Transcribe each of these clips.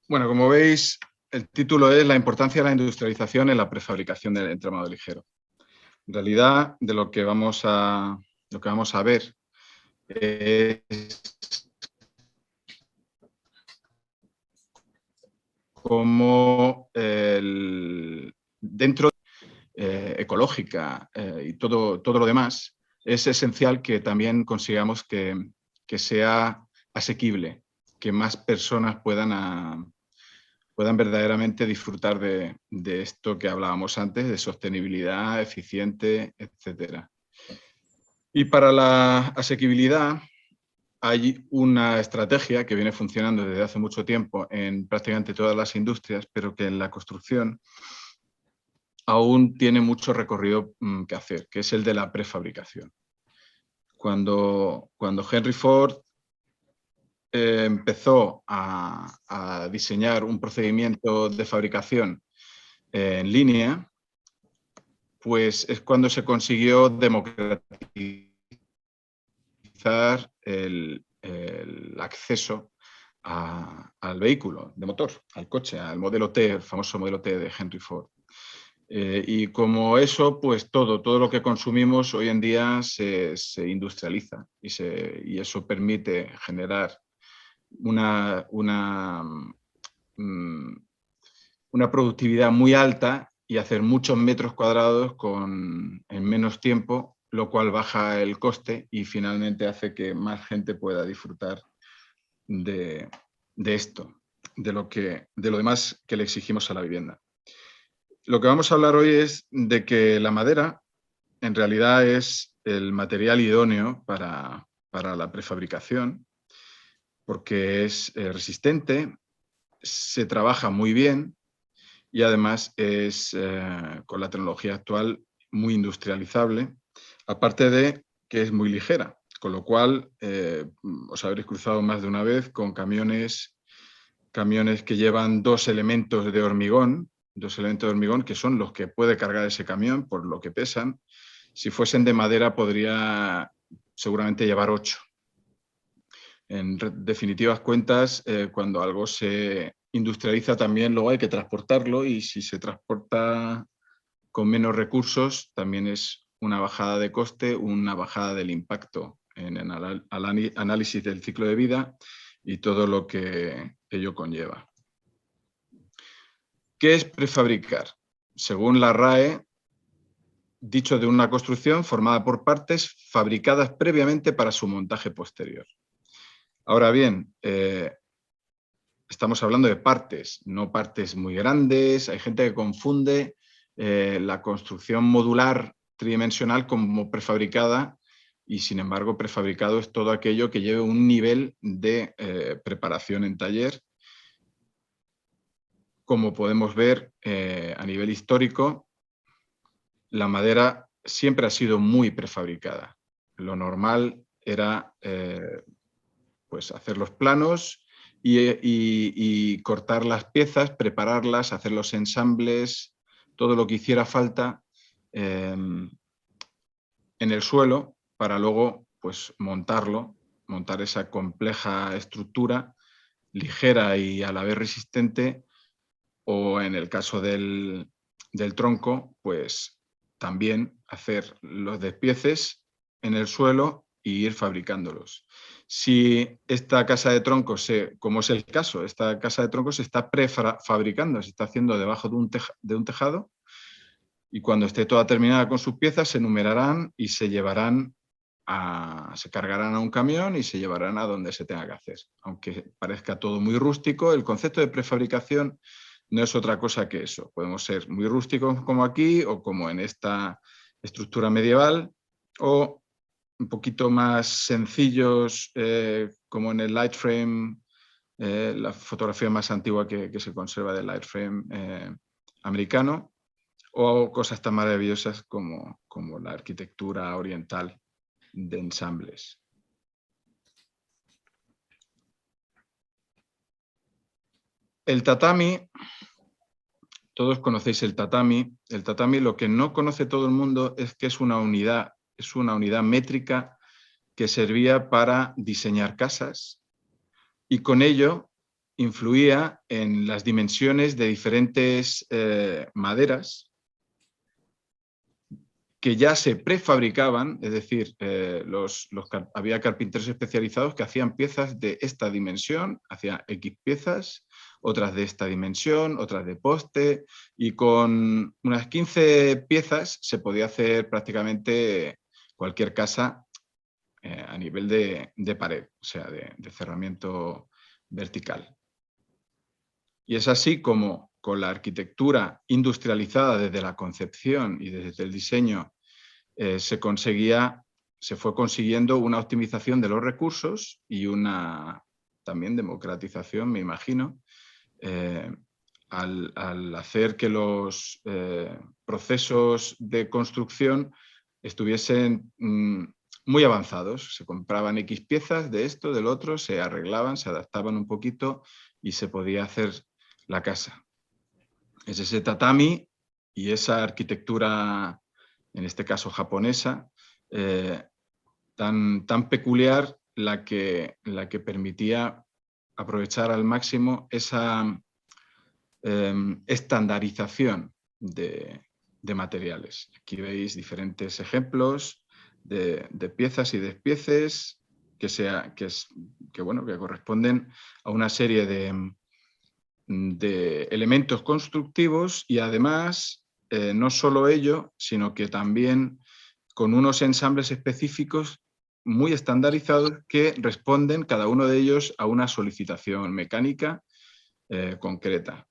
Bueno, como veis, el título es La importancia de la industrialización en la prefabricación del entramado ligero. En realidad, de lo que vamos a ver es cómo dentro ecológica y todo lo demás, es esencial que también consigamos que sea asequible, que más personas puedan verdaderamente disfrutar de esto que hablábamos antes, de sostenibilidad, eficiente, etcétera. Y para la asequibilidad hay una estrategia que viene funcionando desde hace mucho tiempo en prácticamente todas las industrias, pero que en la construcción aún tiene mucho recorrido que hacer, que es el de la prefabricación. Cuando Henry Ford empezó a diseñar un procedimiento de fabricación en línea, pues es cuando se consiguió democratizar el acceso al vehículo de motor, al coche, al modelo T, el famoso modelo T de Henry Ford. Y como eso, pues todo lo que consumimos hoy en día se industrializa y eso permite generar una productividad muy alta y hacer muchos metros cuadrados en menos tiempo, lo cual baja el coste y finalmente hace que más gente pueda disfrutar de esto, de lo demás que le exigimos a la vivienda. Lo que vamos a hablar hoy es de que la madera en realidad es el material idóneo para la prefabricación, porque es resistente, se trabaja muy bien y además es, con la tecnología actual, muy industrializable, aparte de que es muy ligera, con lo cual os habréis cruzado más de una vez con camiones que llevan dos elementos de hormigón que son los que puede cargar ese camión por lo que pesan. Si fuesen de madera podría seguramente llevar 8. En definitivas cuentas, cuando algo se industrializa también luego hay que transportarlo y si se transporta con menos recursos también es una bajada de coste, una bajada del impacto en el análisis del ciclo de vida y todo lo que ello conlleva. ¿Qué es prefabricar? Según la RAE, dicho de una construcción formada por partes fabricadas previamente para su montaje posterior. Ahora bien, estamos hablando de partes, no partes muy grandes. Hay gente que confunde la construcción modular tridimensional como prefabricada y, sin embargo, prefabricado es todo aquello que lleve un nivel de preparación en taller. Como podemos ver a nivel histórico, la madera siempre ha sido muy prefabricada. Lo normal era pues hacer los planos y cortar las piezas, prepararlas, hacer los ensambles, todo lo que hiciera falta en el suelo para luego pues montar esa compleja estructura ligera y a la vez resistente, o en el caso del tronco, pues también hacer los despieces en el suelo y ir fabricándolos. Si esta casa de troncos, como es el caso, esta casa de troncos se está prefabricando, se está haciendo debajo de un tejado, y cuando esté toda terminada con sus piezas se numerarán y se cargarán a un camión y se llevarán a donde se tenga que hacer. Aunque parezca todo muy rústico, el concepto de prefabricación no es otra cosa que eso. Podemos ser muy rústicos como aquí o como en esta estructura medieval, o un poquito más sencillos como en el light frame, la fotografía más antigua que se conserva del light frame americano, o cosas tan maravillosas como la arquitectura oriental de ensambles. El tatami, todos conocéis el tatami. El tatami, lo que no conoce todo el mundo es que es una unidad métrica que servía para diseñar casas y con ello influía en las dimensiones de diferentes maderas que ya se prefabricaban, es decir, había carpinteros especializados que hacían piezas de esta dimensión, hacían X piezas, otras de esta dimensión, otras de poste, y con unas 15 piezas se podía hacer prácticamente cualquier casa a nivel de pared, o sea, de cerramiento vertical. Y es así como con la arquitectura industrializada desde la concepción y desde el diseño se fue consiguiendo una optimización de los recursos y una también democratización, me imagino, al hacer que los procesos de construcción estuviesen muy avanzados. Se compraban X piezas de esto, del otro, se arreglaban, se adaptaban un poquito y se podía hacer la casa. Es ese tatami y esa arquitectura, en este caso japonesa, tan peculiar la que permitía aprovechar al máximo esa estandarización de materiales. Aquí veis diferentes ejemplos de piezas y despieces que corresponden a una serie de elementos constructivos y además no solo ello, sino que también con unos ensambles específicos muy estandarizados que responden cada uno de ellos a una solicitación mecánica concreta,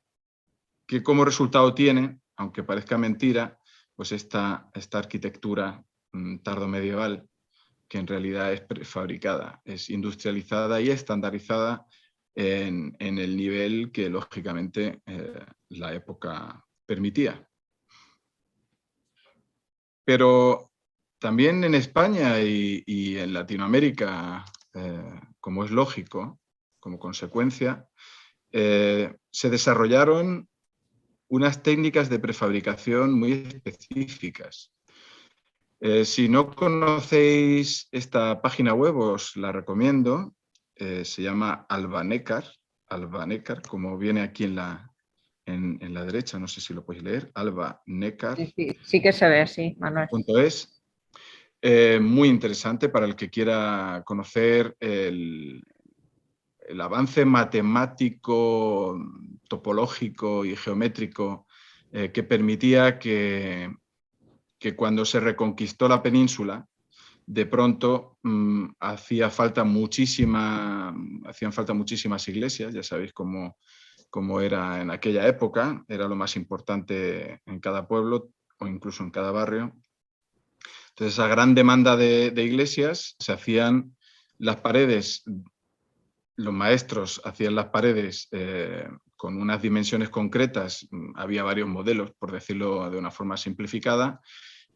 que como resultado tiene, aunque parezca mentira, pues esta arquitectura tardomedieval, que en realidad es prefabricada, es industrializada y estandarizada en el nivel que lógicamente la época permitía. Pero también en España y en Latinoamérica, como es lógico, como consecuencia, se desarrollaron unas técnicas de prefabricación muy específicas. Si no conocéis esta página web, os la recomiendo. Se llama Albanecar, como viene aquí en la derecha, no sé si lo podéis leer, albanecar.es. Sí que se ve, sí, Manuel. Muy interesante para el que quiera conocer el avance matemático, topológico y geométrico que permitía que cuando se reconquistó la península, de pronto hacían falta muchísimas iglesias. Ya sabéis cómo era en aquella época, era lo más importante en cada pueblo o incluso en cada barrio. Entonces, esa gran demanda de iglesias, se hacían las paredes, los maestros hacían las paredes con unas dimensiones concretas, había varios modelos, por decirlo de una forma simplificada,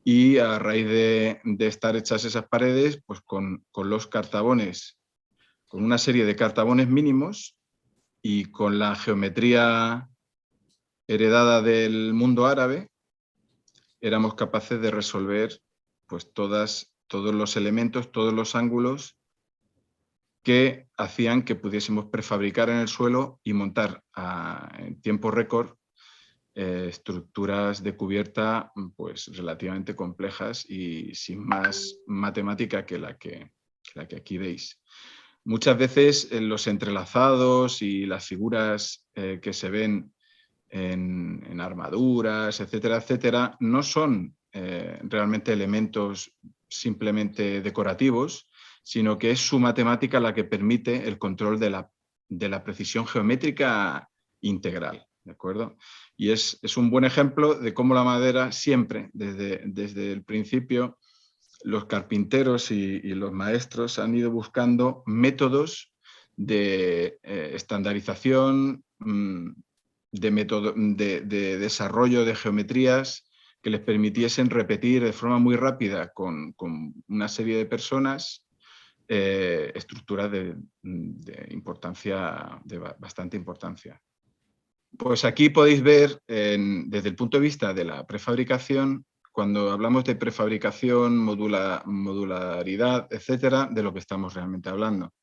y a raíz de estar hechas esas paredes, pues con los cartabones, con una serie de cartabones mínimos y con la geometría heredada del mundo árabe, éramos capaces de resolver pues todos los elementos, todos los ángulos que hacían que pudiésemos prefabricar en el suelo y montar en tiempo récord estructuras de cubierta pues relativamente complejas y sin más matemática que la que aquí veis. Muchas veces los entrelazados y las figuras que se ven en armaduras, etcétera, etcétera, no son realmente elementos simplemente decorativos, sino que es su matemática la que permite el control de la precisión geométrica integral. ¿De acuerdo? Y es un buen ejemplo de cómo la madera siempre, desde el principio, los carpinteros y los maestros han ido buscando métodos de estandarización, de desarrollo de geometrías que les permitiesen repetir de forma muy rápida con una serie de personas estructuras de bastante importancia. Pues aquí podéis ver, desde el punto de vista de la prefabricación, cuando hablamos de prefabricación, modularidad, etcétera, de lo que estamos realmente hablando.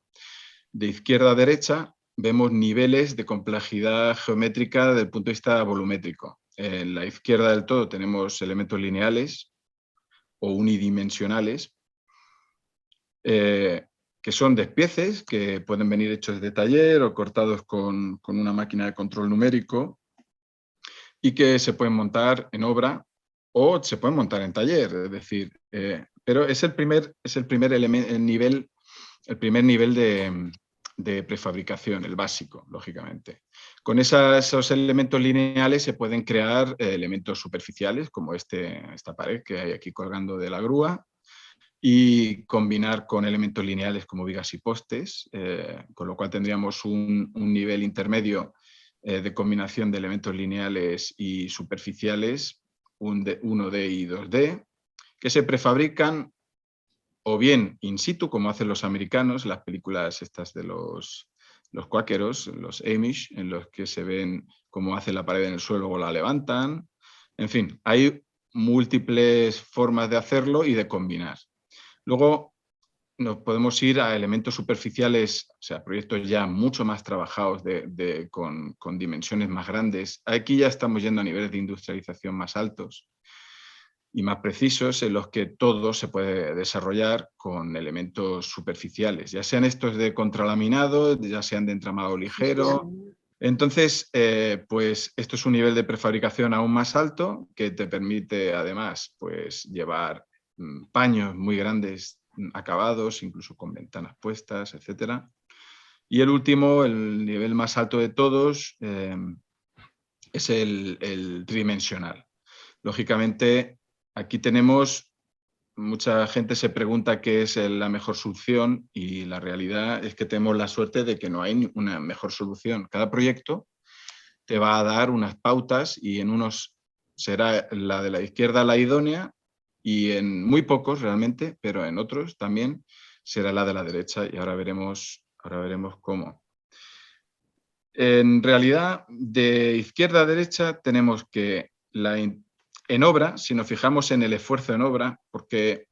De izquierda a derecha vemos niveles de complejidad geométrica desde el punto de vista volumétrico. En la izquierda del todo tenemos elementos lineales o unidimensionales, que son despieces que pueden venir hechos de taller o cortados con una máquina de control numérico y que se pueden montar en obra o se pueden montar en taller, es decir, pero es el primer nivel de prefabricación, el básico, lógicamente. Con esos elementos lineales se pueden crear elementos superficiales, como esta pared que hay aquí colgando de la grúa, y combinar con elementos lineales como vigas y postes, con lo cual tendríamos un nivel intermedio de combinación de elementos lineales y superficiales, 1D y 2D, que se prefabrican o bien in situ, como hacen los americanos, las películas estas de los cuáqueros, los Amish, en los que se ven cómo hacen la pared en el suelo o la levantan. En fin, hay múltiples formas de hacerlo y de combinar. Luego nos podemos ir a elementos superficiales, o sea, proyectos ya mucho más trabajados con dimensiones más grandes. Aquí ya estamos yendo a niveles de industrialización más altos y más precisos, en los que todo se puede desarrollar con elementos superficiales, ya sean estos de contralaminado, ya sean de entramado ligero. Entonces, pues esto es un nivel de prefabricación aún más alto que te permite además pues, llevar paños muy grandes acabados, incluso con ventanas puestas, etc. Y el último, el nivel más alto de todos, es el tridimensional. Lógicamente, aquí tenemos, mucha gente se pregunta qué es la mejor solución y la realidad es que tenemos la suerte de que no hay una mejor solución. Cada proyecto te va a dar unas pautas y en unos será la de la izquierda la idónea y en muy pocos realmente, pero en otros también será la de la derecha y ahora veremos cómo. En realidad, de izquierda a derecha tenemos que en obra, si nos fijamos en el esfuerzo en obra, porque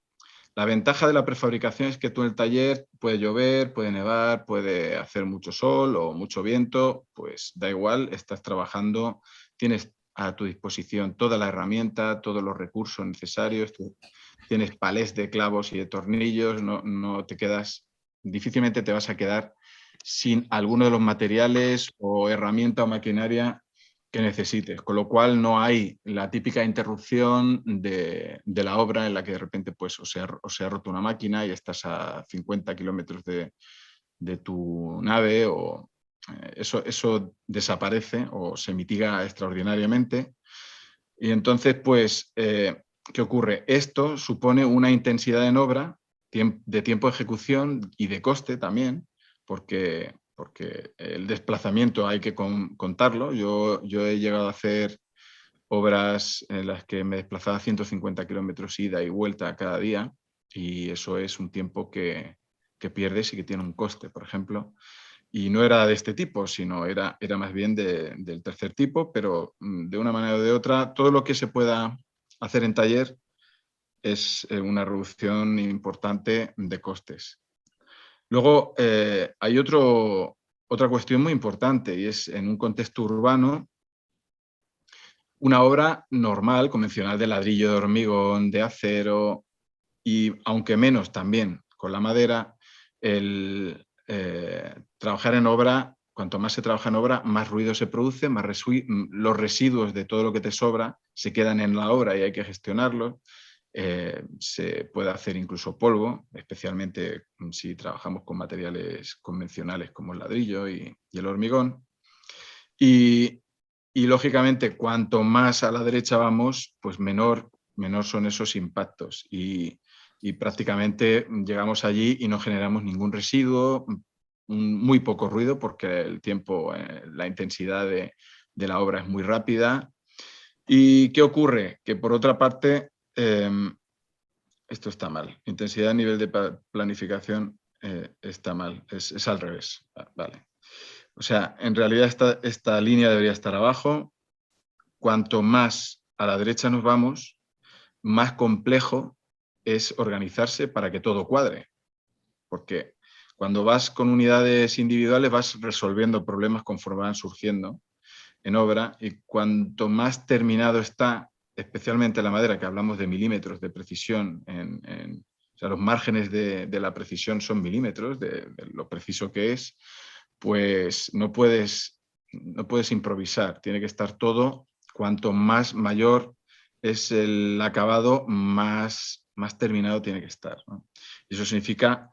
la ventaja de la prefabricación es que tú en el taller puede llover, puede nevar, puede hacer mucho sol o mucho viento, pues da igual, estás trabajando, tienes a tu disposición toda la herramienta, todos los recursos necesarios, tienes palés de clavos y de tornillos, no te quedas, difícilmente te vas a quedar sin alguno de los materiales o herramienta o maquinaria que necesites, con lo cual no hay la típica interrupción de la obra en la que de repente pues, o se ha roto una máquina y estás a 50 kilómetros de tu nave o eso desaparece o se mitiga extraordinariamente. Y entonces, pues, ¿qué ocurre? Esto supone una intensidad en obra, de tiempo de ejecución y de coste también, porque el desplazamiento hay que contarlo. Yo he llegado a hacer obras en las que me desplazaba 150 kilómetros ida y vuelta cada día y eso es un tiempo que pierdes y que tiene un coste, por ejemplo. Y no era de este tipo, sino era más bien del tercer tipo, pero de una manera o de otra, todo lo que se pueda hacer en taller es una reducción importante de costes. Luego, hay otra cuestión muy importante y es en un contexto urbano, una obra normal, convencional de ladrillo, de hormigón, de acero y aunque menos también con la madera, trabajar en obra, cuanto más se trabaja en obra, más ruido se produce, los residuos de todo lo que te sobra se quedan en la obra y hay que gestionarlos. Se puede hacer incluso polvo, especialmente si trabajamos con materiales convencionales como el ladrillo y el hormigón. Y lógicamente, cuanto más a la derecha vamos, pues menor son esos impactos. Y prácticamente llegamos allí y no generamos ningún residuo, muy poco ruido porque el tiempo, la intensidad de la obra es muy rápida. ¿Y qué ocurre? Que por otra parte, esto está mal. Intensidad a nivel de planificación está mal, es al revés. Vale. O sea, en realidad esta línea debería estar abajo. Cuanto más a la derecha nos vamos, más complejo es organizarse para que todo cuadre. Porque Cuando vas con unidades individuales vas resolviendo problemas conforme van surgiendo en obra, y cuanto más terminado está, especialmente la madera, que hablamos de milímetros de precisión, o sea, los márgenes de la precisión son milímetros de lo preciso que es, pues no puedes improvisar, tiene que estar todo, cuanto más mayor es el acabado, más terminado tiene que estar, ¿no? Eso significa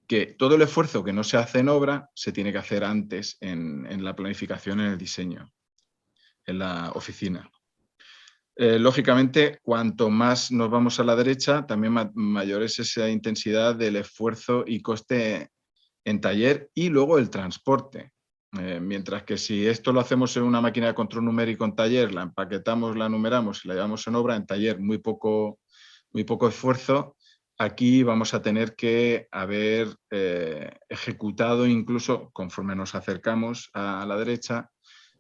que todo el esfuerzo que no se hace en obra se tiene que hacer antes en la planificación, en el diseño, en la oficina. Lógicamente, cuanto más nos vamos a la derecha, también mayor es esa intensidad del esfuerzo y coste en taller y luego el transporte. Mientras que si esto lo hacemos en una máquina de control numérico en taller, la empaquetamos, la numeramos y la llevamos en obra, en taller muy poco esfuerzo, aquí vamos a tener que haber ejecutado, incluso conforme nos acercamos a la derecha,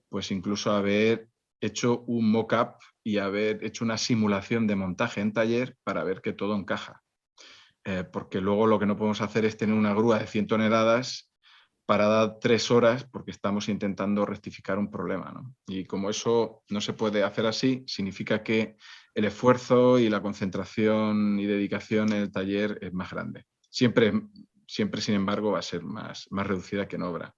pues incluso haber hecho un mock-up y haber hecho una simulación de montaje en taller para ver que todo encaja. Porque luego lo que no podemos hacer es tener una grúa de 100 toneladas parada 3 horas porque estamos intentando rectificar un problema, ¿no? Y como eso no se puede hacer así, significa que el esfuerzo y la concentración y dedicación en el taller es más grande. Siempre, sin embargo, va a ser más reducida que en obra.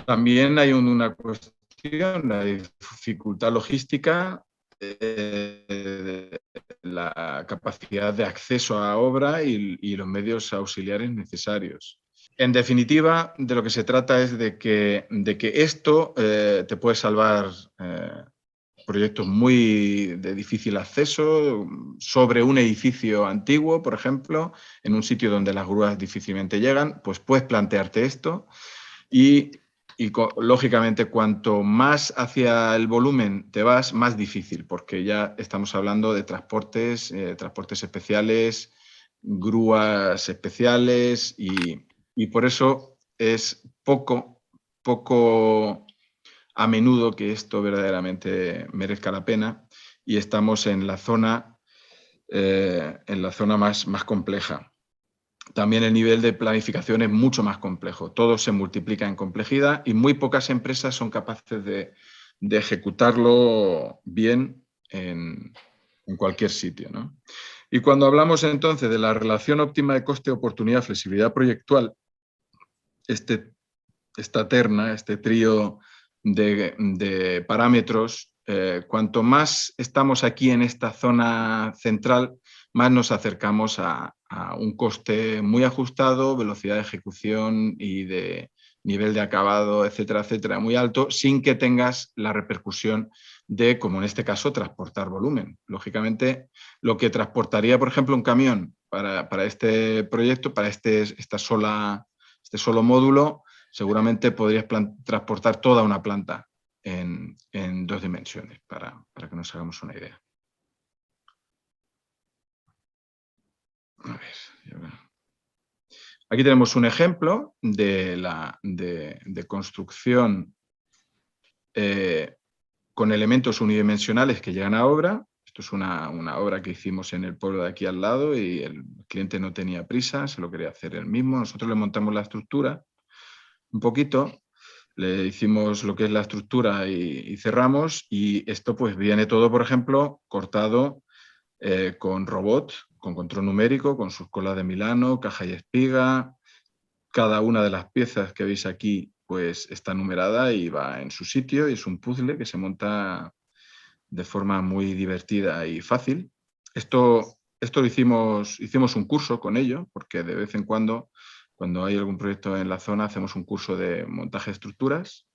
También hay una cuestión, la dificultad logística, la capacidad de acceso a obra y los medios auxiliares necesarios. En definitiva, de lo que se trata es de que esto te puede salvar proyectos muy de difícil acceso, sobre un edificio antiguo, por ejemplo, en un sitio donde las grúas difícilmente llegan, pues puedes plantearte esto y lógicamente, cuanto más hacia el volumen te vas, más difícil, porque ya estamos hablando de transportes especiales, grúas especiales, y por eso es poco a menudo que esto verdaderamente merezca la pena, y estamos en la zona más compleja. También el nivel de planificación es mucho más complejo. Todo se multiplica en complejidad y muy pocas empresas son capaces de ejecutarlo bien en cualquier sitio, ¿no? Y cuando hablamos entonces de la relación óptima de coste-oportunidad, flexibilidad proyectual, esta terna, este trío de parámetros, cuanto más estamos aquí en esta zona central, más nos acercamos a un coste muy ajustado, velocidad de ejecución y de nivel de acabado, etcétera, etcétera, muy alto, sin que tengas la repercusión de, como en este caso, transportar volumen. Lógicamente, lo que transportaría, por ejemplo, un camión para este proyecto, para este solo módulo, seguramente podrías transportar toda una planta en 2 dimensiones, para que nos hagamos una idea. A ver, aquí tenemos un ejemplo de construcción con elementos unidimensionales que llegan a obra. Esto es una obra que hicimos en el pueblo de aquí al lado y el cliente no tenía prisa, se lo quería hacer él mismo. Nosotros le montamos la estructura un poquito, le hicimos lo que es la estructura y cerramos, y esto pues viene todo, por ejemplo, cortado con robot, con control numérico, con sus colas de Milano, caja y espiga. Cada una de las piezas que veis aquí pues está numerada y va en su sitio, y es un puzzle que se monta de forma muy divertida y fácil. Esto lo hicimos un curso con ello, porque de vez en cuando hay algún proyecto en la zona, hacemos un curso de montaje de estructuras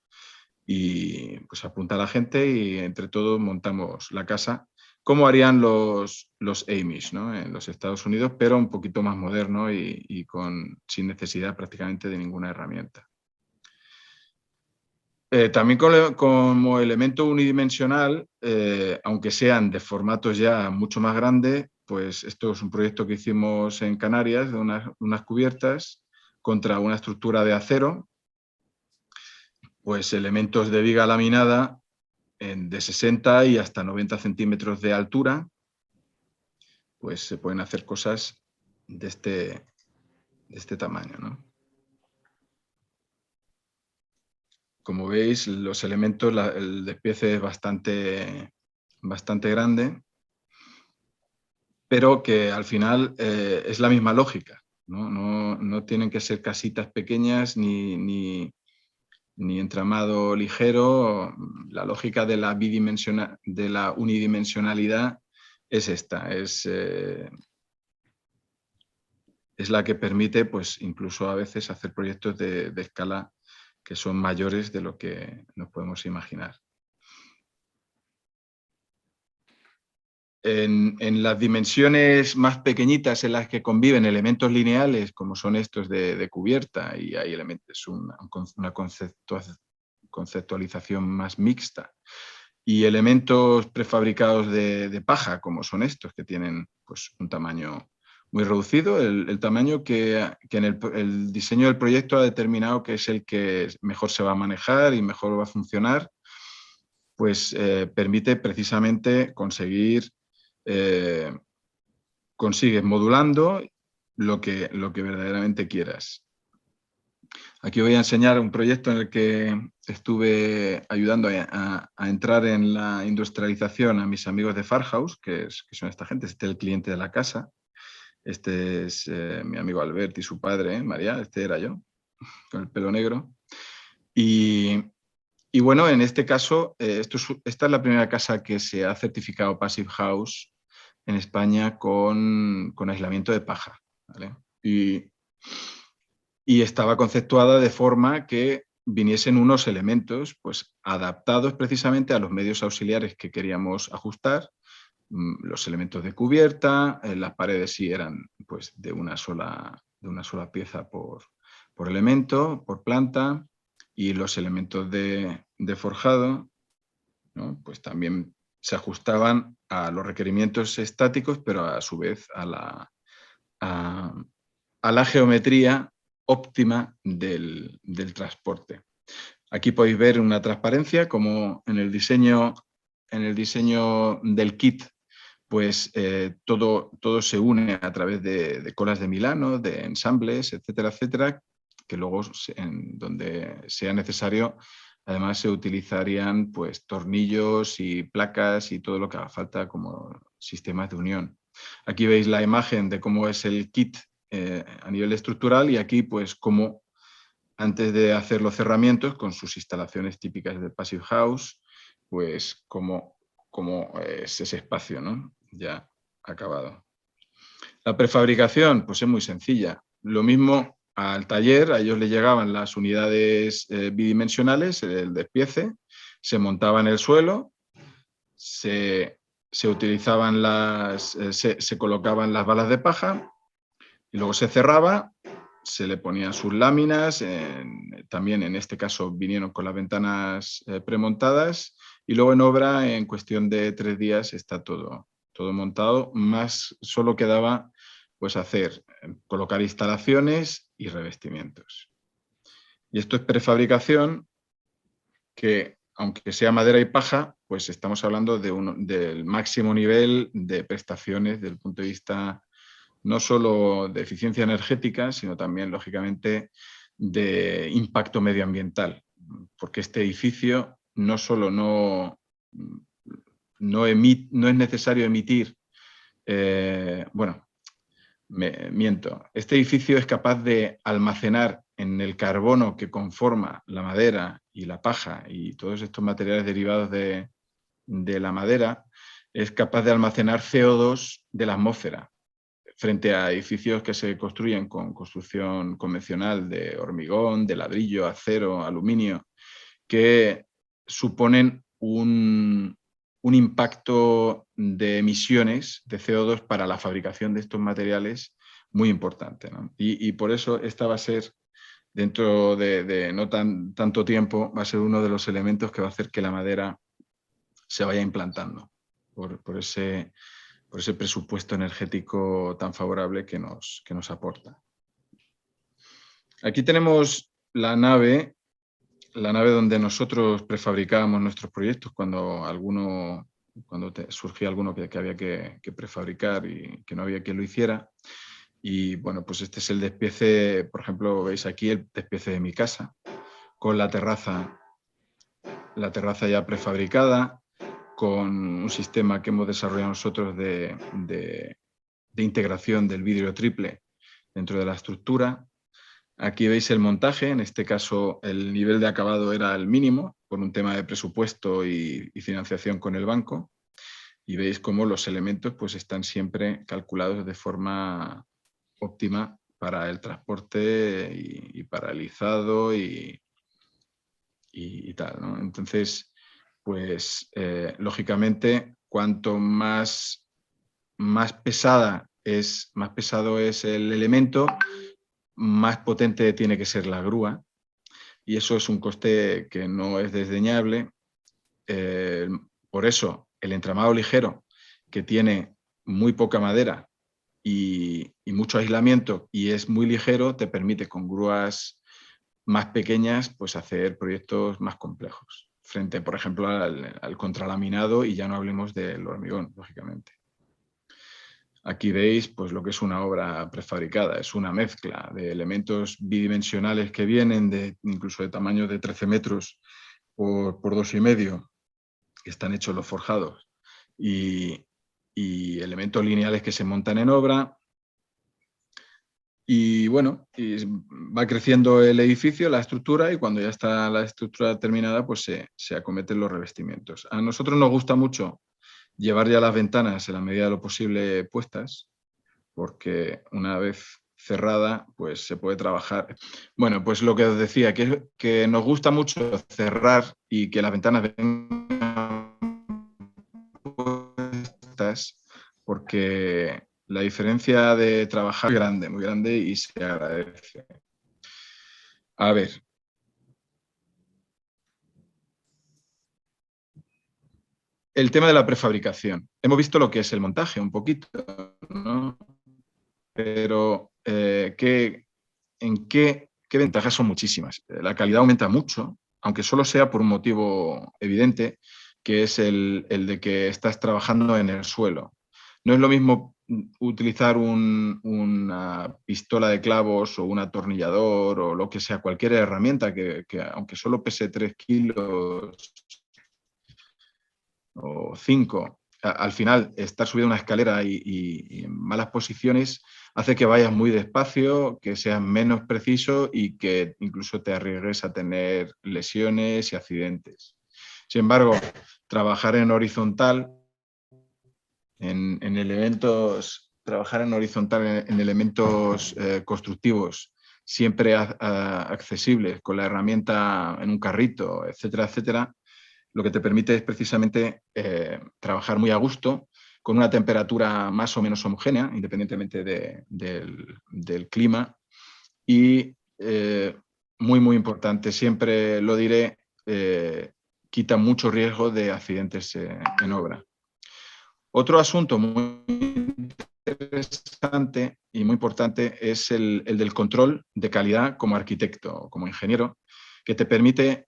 y pues apunta a la gente y entre todos montamos la casa, como harían los Amish, ¿no?, en los Estados Unidos, pero un poquito más moderno y sin necesidad prácticamente de ninguna herramienta. También como elemento unidimensional, aunque sean de formatos ya mucho más grandes, pues esto es un proyecto que hicimos en Canarias, de unas cubiertas contra una estructura de acero, pues elementos de viga laminada de 60 y hasta 90 centímetros de altura, pues se pueden hacer cosas de de este tamaño, ¿no? Como veis, los elementos, el despiece es bastante grande, pero que al final es la misma lógica, ¿no? No tienen que ser casitas pequeñas ni entramado ligero. La lógica de la unidimensionalidad es esta, es la que permite, pues, incluso a veces hacer proyectos de escala que son mayores de lo que nos podemos imaginar. En las dimensiones más pequeñitas en las que conviven elementos lineales, como son estos de cubierta, y hay elementos, una conceptualización más mixta, y elementos prefabricados de paja, como son estos, que tienen, pues, un tamaño muy reducido, el tamaño que en el diseño del proyecto ha determinado que es el que mejor se va a manejar y mejor va a funcionar, pues permite precisamente consigues modulando lo que verdaderamente quieras. Aquí voy a enseñar un proyecto en el que estuve ayudando a entrar en la industrialización a mis amigos de Farhouse, que son esta gente. Este es el cliente de la casa. Este es mi amigo Albert y su padre, María. Este era yo, con el pelo negro. Y bueno, en este caso, esta es la primera casa que se ha certificado Passive House en España con aislamiento de paja, ¿vale? Y estaba conceptuada de forma que viniesen unos elementos, pues, adaptados precisamente a los medios auxiliares que queríamos ajustar. Los elementos de cubierta, las paredes sí eran, pues, de una sola pieza por elemento, por planta, y los elementos de forjado, ¿no? Pues también se ajustaban a los requerimientos estáticos, pero a su vez a la geometría óptima del transporte. Aquí podéis ver una transparencia, como en el diseño del kit, pues todo se une a través de colas de Milano, de ensambles, etcétera, etcétera, que luego, donde sea necesario, además se utilizarían, pues, tornillos y placas y todo lo que haga falta como sistemas de unión. Aquí veis la imagen de cómo es el kit a nivel estructural, y aquí, pues, cómo antes de hacer los cerramientos con sus instalaciones típicas de Passive House, pues cómo es ese espacio, ¿no? Ya acabado. La prefabricación, pues es muy sencilla. Lo mismo al taller, a ellos les llegaban las unidades bidimensionales, el despiece, se montaba en el suelo, se utilizaban se colocaban las balas de paja, y luego se cerraba, se le ponían sus láminas, también en este caso vinieron con las ventanas premontadas, y luego en obra, en cuestión de 3 días, está todo montado, más solo quedaba, pues, colocar instalaciones y revestimientos. Y esto es prefabricación, que aunque sea madera y paja, pues estamos hablando del máximo nivel de prestaciones desde el punto de vista no solo de eficiencia energética, sino también, lógicamente, de impacto medioambiental, porque este edificio no solo no es necesario emitir, miento, este edificio es capaz de almacenar en el carbono que conforma la madera y la paja y todos estos materiales derivados de la madera, es capaz de almacenar CO2 de la atmósfera, frente a edificios que se construyen con construcción convencional de hormigón, de ladrillo, acero, aluminio, que suponen un impacto de emisiones de CO2 para la fabricación de estos materiales muy importante, ¿no? Y por eso esta va a ser, dentro de no tanto tiempo, va a ser uno de los elementos que va a hacer que la madera se vaya implantando por ese presupuesto energético tan favorable que nos aporta. Aquí tenemos la nave donde nosotros prefabricábamos nuestros proyectos cuando surgía alguno que había que prefabricar y que no había quien lo hiciera. Y bueno, pues este es el despiece, por ejemplo, veis aquí el despiece de mi casa, con la terraza ya prefabricada, con un sistema que hemos desarrollado nosotros de integración del vidrio triple dentro de la estructura. Aquí veis el montaje, en este caso el nivel de acabado era el mínimo, por un tema de presupuesto y financiación con el banco, y veis cómo los elementos pues, están siempre calculados de forma óptima para el transporte y para el izado y tal, ¿no? Entonces, pues lógicamente, cuanto más pesado es el elemento, más potente tiene que ser la grúa, y eso es un coste que no es desdeñable. Por eso, el entramado ligero, que tiene muy poca madera y mucho aislamiento y es muy ligero, te permite con grúas más pequeñas pues hacer proyectos más complejos, frente, por ejemplo, al contralaminado, y ya no hablemos del hormigón, lógicamente. Aquí veis pues, lo que es una obra prefabricada, es una mezcla de elementos bidimensionales que vienen incluso de tamaños de 13 metros por 2,5, que están hechos los forjados, y elementos lineales que se montan en obra. Y bueno, va creciendo el edificio, la estructura, y cuando ya está la estructura terminada, pues se acometen los revestimientos. A nosotros nos gusta mucho llevar ya las ventanas en la medida de lo posible puestas, porque una vez cerrada, pues se puede trabajar. Bueno, pues lo que os decía, que nos gusta mucho cerrar y que las ventanas vengan puestas, porque la diferencia de trabajar es muy grande y se agradece. A ver. El tema de la prefabricación. Hemos visto lo que es el montaje un poquito, ¿no? Pero ¿qué ventajas? Son muchísimas. La calidad aumenta mucho, aunque solo sea por un motivo evidente, que es el de que estás trabajando en el suelo. No es lo mismo utilizar una pistola de clavos o un atornillador o lo que sea, cualquier herramienta que aunque solo pese 3 kilos o 5, al final estar subiendo una escalera y en malas posiciones hace que vayas muy despacio, que seas menos preciso y que incluso te arriesgues a tener lesiones y accidentes. Sin embargo, trabajar en horizontal, en elementos constructivos siempre accesibles, con la herramienta en un carrito, etcétera, etcétera, lo que te permite es precisamente trabajar muy a gusto, con una temperatura más o menos homogénea, independientemente del clima. Y muy, muy importante, siempre lo diré, quita mucho riesgo de accidentes en obra. Otro asunto muy interesante y muy importante es el del control de calidad como arquitecto, como ingeniero, que te permite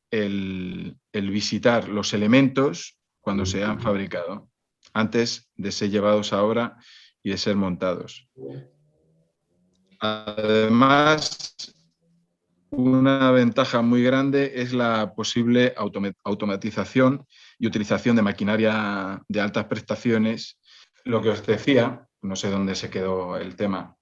el visitar los elementos cuando se han fabricado, antes de ser llevados a obra y de ser montados. Además, una ventaja muy grande es la posible automatización y utilización de maquinaria de altas prestaciones. Lo que os decía, no sé dónde se quedó el tema,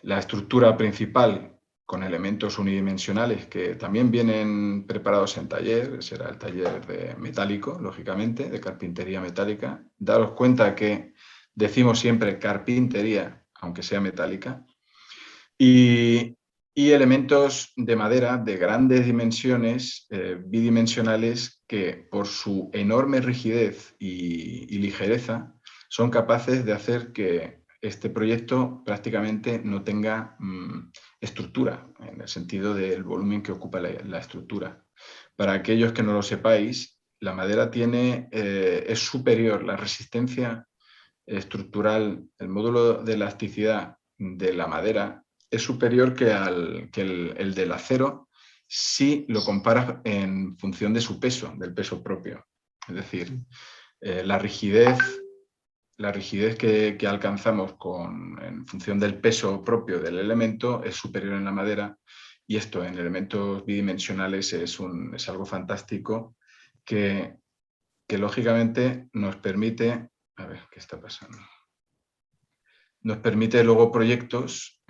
la estructura principal con elementos unidimensionales que también vienen preparados en taller, será el taller de metálico, lógicamente, de carpintería metálica. Daros cuenta que decimos siempre carpintería, aunque sea metálica, y elementos de madera de grandes dimensiones, bidimensionales, que por su enorme rigidez y ligereza son capaces de hacer que este proyecto prácticamente no tenga estructura, en el sentido del volumen que ocupa la estructura. Para aquellos que no lo sepáis, la madera es superior, la resistencia estructural, el módulo de elasticidad de la madera es superior que el del acero, si lo comparas en función de su peso, del peso propio. Es decir, la rigidez la rigidez que alcanzamos en función del peso propio del elemento es superior en la madera, y esto en elementos bidimensionales es algo fantástico que lógicamente nos permite, a ver qué está pasando, nos permite luego proyectos,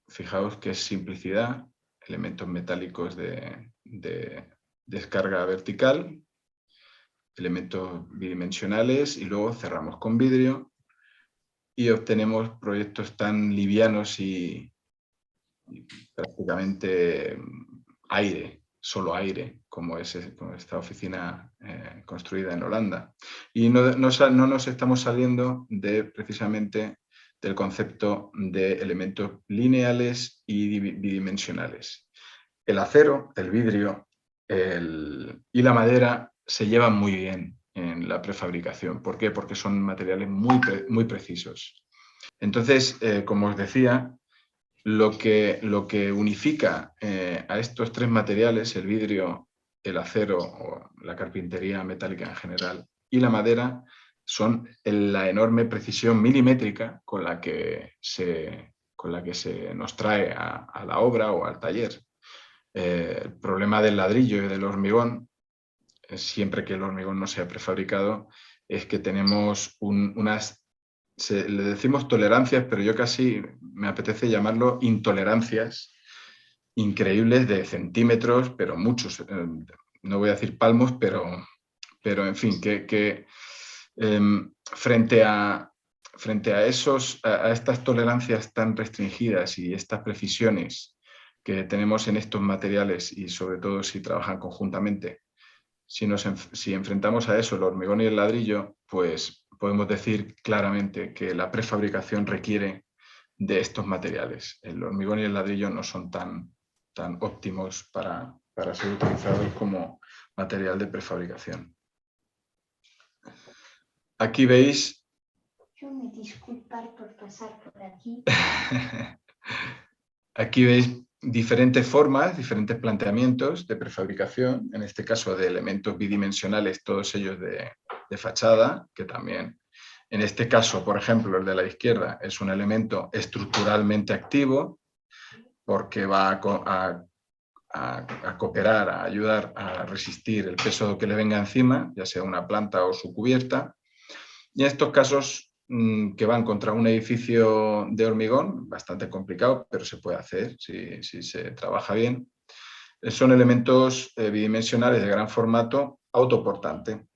fijaos que es simplicidad, elementos metálicos de descarga vertical, elementos bidimensionales, y luego cerramos con vidrio y obtenemos proyectos tan livianos y prácticamente aire, solo aire, como esta oficina construida en Holanda. Y no nos estamos saliendo precisamente del concepto de elementos lineales y bidimensionales. El acero, el vidrio y la madera se llevan muy bien en la prefabricación. ¿Por qué? Porque son materiales muy precisos. Entonces, como os decía, lo que unifica a estos tres materiales, el vidrio, el acero o la carpintería metálica en general y la madera, son la enorme precisión milimétrica con la que se nos trae a la obra o al taller. El problema del ladrillo y del hormigón, siempre que el hormigón no sea prefabricado, es que tenemos le decimos tolerancias, pero yo casi me apetece llamarlo intolerancias increíbles de centímetros, pero muchos, no voy a decir palmos, pero en fin, frente a estas tolerancias tan restringidas y estas precisiones que tenemos en estos materiales, y sobre todo si trabajan conjuntamente, si enfrentamos a eso el hormigón y el ladrillo, pues podemos decir claramente que la prefabricación requiere de estos materiales. El hormigón y el ladrillo no son tan óptimos para ser utilizados como material de prefabricación. Aquí veis... Yo me disculpar por pasar por aquí. Aquí veis diferentes formas, diferentes planteamientos de prefabricación, en este caso de elementos bidimensionales, todos ellos de fachada, que también, en este caso, por ejemplo, el de la izquierda, es un elemento estructuralmente activo, porque va a cooperar, a ayudar a resistir el peso que le venga encima, ya sea una planta o su cubierta. Y en estos casos que van contra un edificio de hormigón, bastante complicado, pero se puede hacer si se trabaja bien, son elementos bidimensionales de gran formato, autoportante,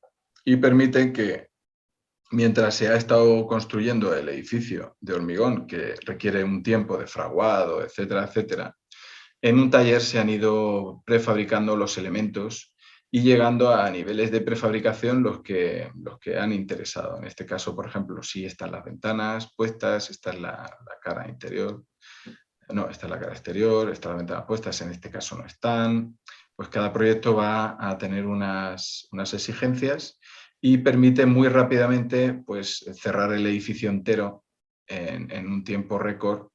y permiten que, mientras se ha estado construyendo el edificio de hormigón, que requiere un tiempo de fraguado, etcétera, etcétera, en un taller se han ido prefabricando los elementos y llegando a niveles de prefabricación los que han interesado. En este caso, por ejemplo, sí están las ventanas puestas, está la cara interior, no, está la cara exterior, están las ventanas puestas, en este caso no están. Pues cada proyecto va a tener unas exigencias y permite muy rápidamente pues, cerrar el edificio entero en un tiempo récord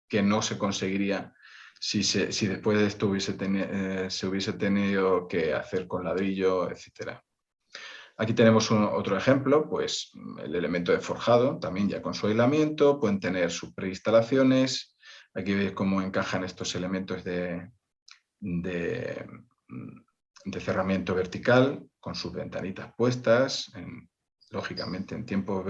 que no se conseguiría si después de esto se hubiese tenido que hacer con ladrillo, etc. Aquí tenemos otro ejemplo, pues el elemento de forjado, también ya con su aislamiento, pueden tener sus preinstalaciones. Aquí veis cómo encajan estos elementos de cerramiento vertical, con sus ventanitas puestas, lógicamente en tiempo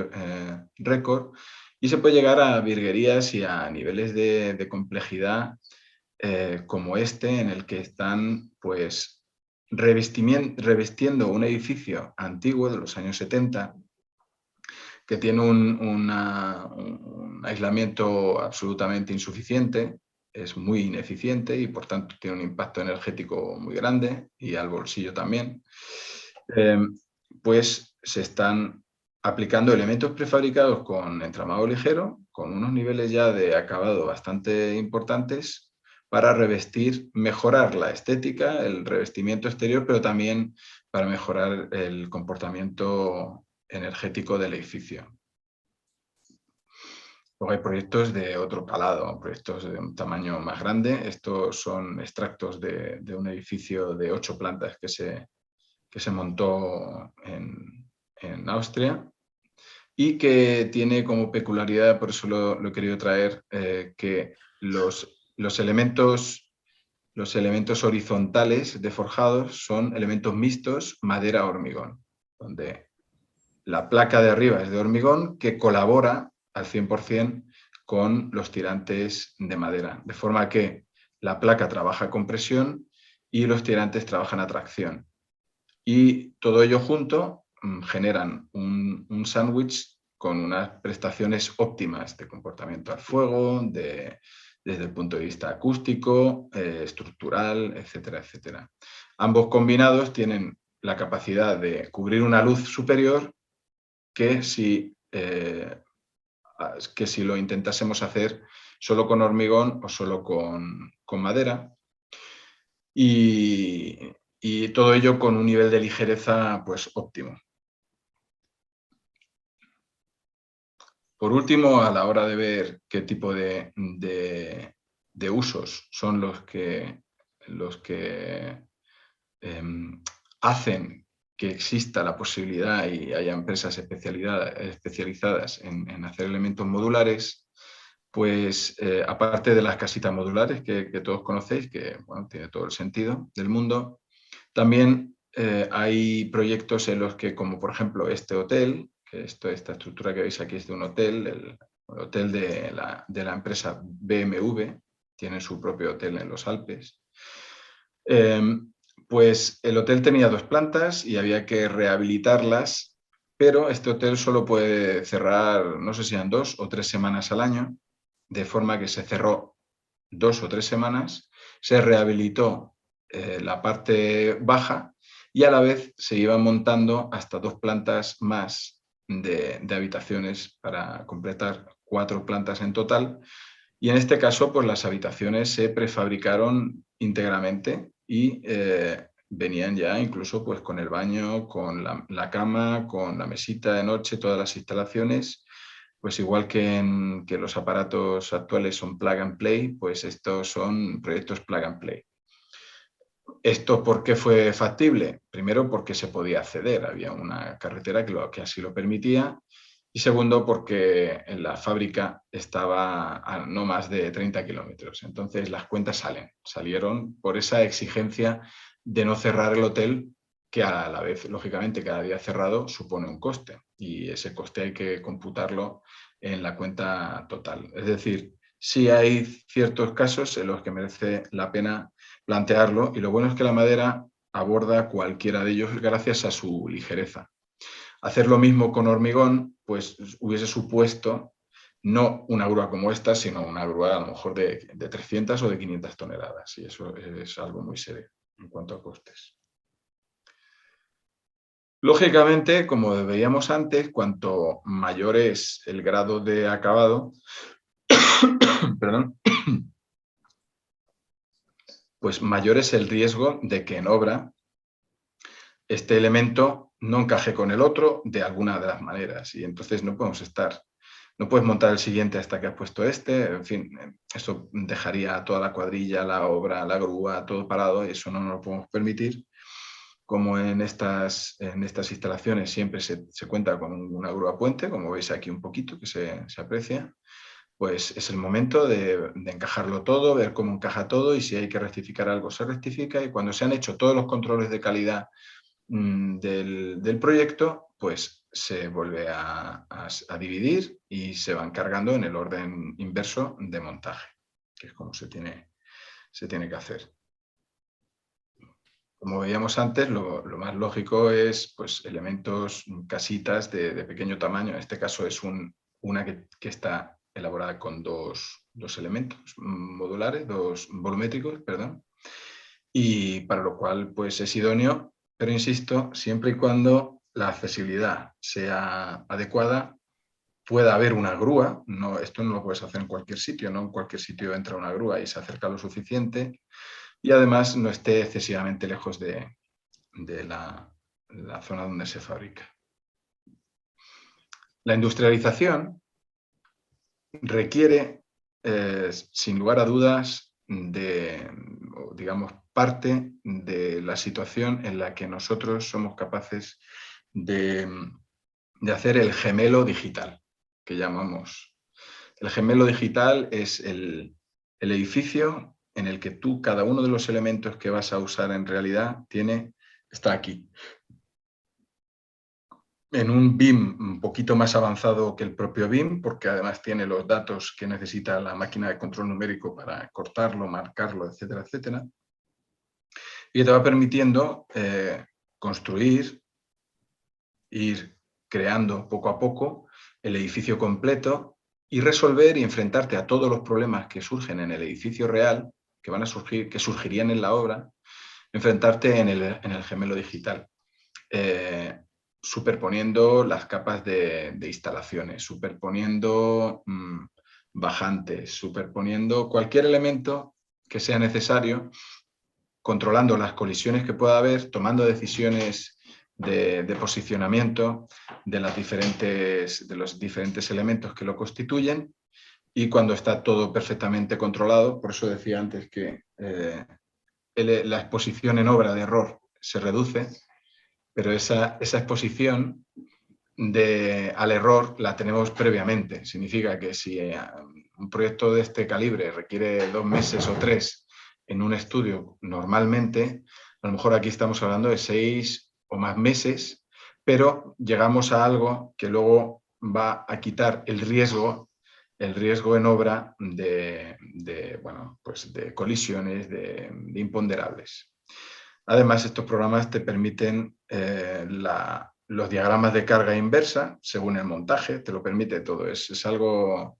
récord, y se puede llegar a virguerías y a niveles de complejidad como este, en el que están pues, revestiendo un edificio antiguo de los años 70 que tiene un aislamiento absolutamente insuficiente, es muy ineficiente y por tanto tiene un impacto energético muy grande y al bolsillo también. Pues se están aplicando elementos prefabricados con entramado ligero, con unos niveles ya de acabado bastante importantes, para revestir, mejorar la estética, el revestimiento exterior, pero también para mejorar el comportamiento energético del edificio. Luego hay proyectos de otro calado, proyectos de un tamaño más grande. Estos son extractos de un edificio de 8 plantas que se montó en Austria, y que tiene como peculiaridad, por eso lo he querido traer, que los elementos horizontales de forjados son elementos mixtos madera-hormigón, donde la placa de arriba es de hormigón que colabora al 100% con los tirantes de madera, de forma que la placa trabaja con presión y los tirantes trabajan a tracción. Y todo ello junto generan un sándwich con unas prestaciones óptimas de comportamiento al fuego, desde el punto de vista acústico, estructural, etcétera, etcétera. Ambos combinados tienen la capacidad de cubrir una luz superior que si lo intentásemos hacer solo con hormigón o solo con madera. Y todo ello con un nivel de ligereza pues, óptimo. Por último, a la hora de ver qué tipo de usos son los que hacen que exista la posibilidad y haya empresas especializadas en hacer elementos modulares, pues aparte de las casitas modulares que todos conocéis, que bueno, tiene todo el sentido del mundo, también hay proyectos en los que, como por ejemplo este hotel, que esta estructura que veis aquí es de un hotel, el hotel de la empresa BMW, tiene su propio hotel en los Alpes. Pues el hotel tenía 2 plantas y había que rehabilitarlas, pero este hotel solo puede cerrar, no sé si eran 2 o 3 semanas al año, de forma que se cerró 2 o 3 semanas, se rehabilitó la parte baja y a la vez se iban montando hasta 2 plantas más de habitaciones para completar 4 plantas en total. Y en este caso, pues las habitaciones se prefabricaron íntegramente y venían ya incluso pues, con el baño, con la cama, con la mesita de noche, todas las instalaciones. Pues igual que los aparatos actuales son plug and play, pues estos son proyectos plug and play. ¿Esto por qué fue factible? Primero, porque se podía acceder, había una carretera que así lo permitía. Y segundo, porque en la fábrica estaba a no más de 30 kilómetros. Entonces las cuentas salieron por esa exigencia de no cerrar el hotel, que a la vez, lógicamente, cada día cerrado supone un coste. Y ese coste hay que computarlo en la cuenta total. Es decir, sí hay ciertos casos en los que merece la pena plantearlo, y lo bueno es que la madera aborda cualquiera de ellos gracias a su ligereza. Hacer lo mismo con hormigón, pues hubiese supuesto no una grúa como esta, sino una grúa a lo mejor de 300 o de 500 toneladas, y eso es algo muy serio en cuanto a costes. Lógicamente, como veíamos antes, cuanto mayor es el grado de acabado, perdón, pues mayor es el riesgo de que en obra este elemento no encaje con el otro de alguna de las maneras, y entonces no puedes montar el siguiente hasta que has puesto este, en fin, eso dejaría a toda la cuadrilla, la obra, la grúa, todo parado, y eso no nos lo podemos permitir. Como en estas instalaciones siempre se cuenta con una grúa puente, como veis aquí un poquito, que se aprecia, pues es el momento de encajarlo todo, ver cómo encaja todo, y si hay que rectificar algo se rectifica, y cuando se han hecho todos los controles de calidad del proyecto, pues se vuelve a dividir y se van cargando en el orden inverso de montaje, que es como se tiene que hacer. Como veíamos antes, lo más lógico es pues, elementos, casitas de pequeño tamaño. En este caso es una que está elaborada con dos elementos modulares, dos volumétricos, perdón, y para lo cual pues, es idóneo, pero insisto, siempre y cuando la accesibilidad sea adecuada, pueda haber una grúa. Esto no lo puedes hacer en cualquier sitio, no en cualquier sitio entra una grúa y se acerca lo suficiente, y además no esté excesivamente lejos de la zona donde se fabrica. La industrialización requiere, sin lugar a dudas, digamos, parte de la situación en la que nosotros somos capaces de de hacer el gemelo digital, que llamamos. El gemelo digital es el edificio en el que tú, cada uno de los elementos que vas a usar en realidad, está aquí. En un BIM un poquito más avanzado que el propio BIM, porque además tiene los datos que necesita la máquina de control numérico para cortarlo, marcarlo, etcétera, etcétera. Y te va permitiendo construir, ir creando poco a poco el edificio completo y resolver y enfrentarte a todos los problemas que surgen en el edificio real, que van a surgir, que surgirían en la obra, enfrentarte en el gemelo digital. Superponiendo las capas de instalaciones, superponiendo bajantes, superponiendo cualquier elemento que sea necesario, controlando las colisiones que pueda haber, tomando decisiones de posicionamiento de los diferentes elementos que lo constituyen, y cuando está todo perfectamente controlado, por eso decía antes que la exposición en obra de error se reduce, pero esa exposición al error la tenemos previamente. Significa que si un proyecto de este calibre requiere 2 meses o 3 en un estudio normalmente, a lo mejor aquí estamos hablando de 6 o más meses, pero llegamos a algo que luego va a quitar el riesgo en obra de colisiones, de imponderables. Además, estos programas te permiten los diagramas de carga inversa según el montaje, te lo permite todo. Es algo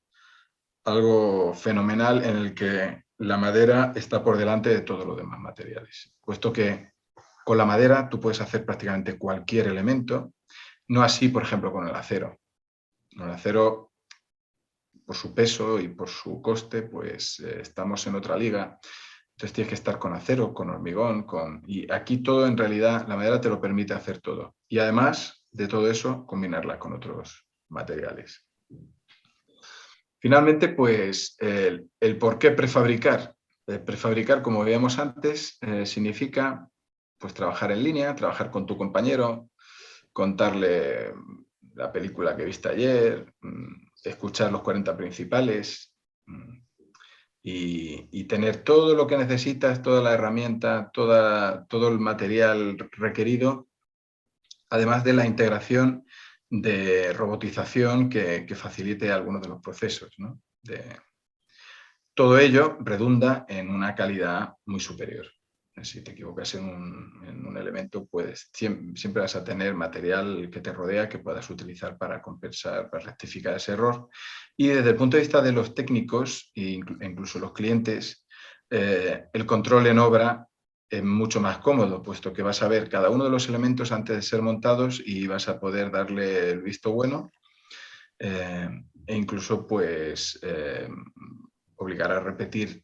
fenomenal en el que la madera está por delante de todos los demás materiales, puesto que con la madera tú puedes hacer prácticamente cualquier elemento, no así, por ejemplo, con el acero. El acero, por su peso y por su coste, pues estamos en otra liga. Entonces tienes que estar con acero, con hormigón, y aquí todo en realidad, la madera te lo permite hacer todo. Y además de todo eso, combinarla con otros materiales. Finalmente, pues el por qué prefabricar. Prefabricar, como veíamos antes, significa pues trabajar en línea, trabajar con tu compañero, contarle la película que viste ayer, escuchar los 40 principales, y tener todo lo que necesitas, toda la herramienta, todo el material requerido, además de la integración de robotización que facilite algunos de los procesos, ¿no? Todo ello redunda en una calidad muy superior. Si te equivocas en un elemento, pues siempre vas a tener material que te rodea que puedas utilizar para compensar, para rectificar ese error. Y desde el punto de vista de los técnicos e incluso los clientes, el control en obra es mucho más cómodo, puesto que vas a ver cada uno de los elementos antes de ser montados y vas a poder darle el visto bueno, e incluso pues obligar a repetir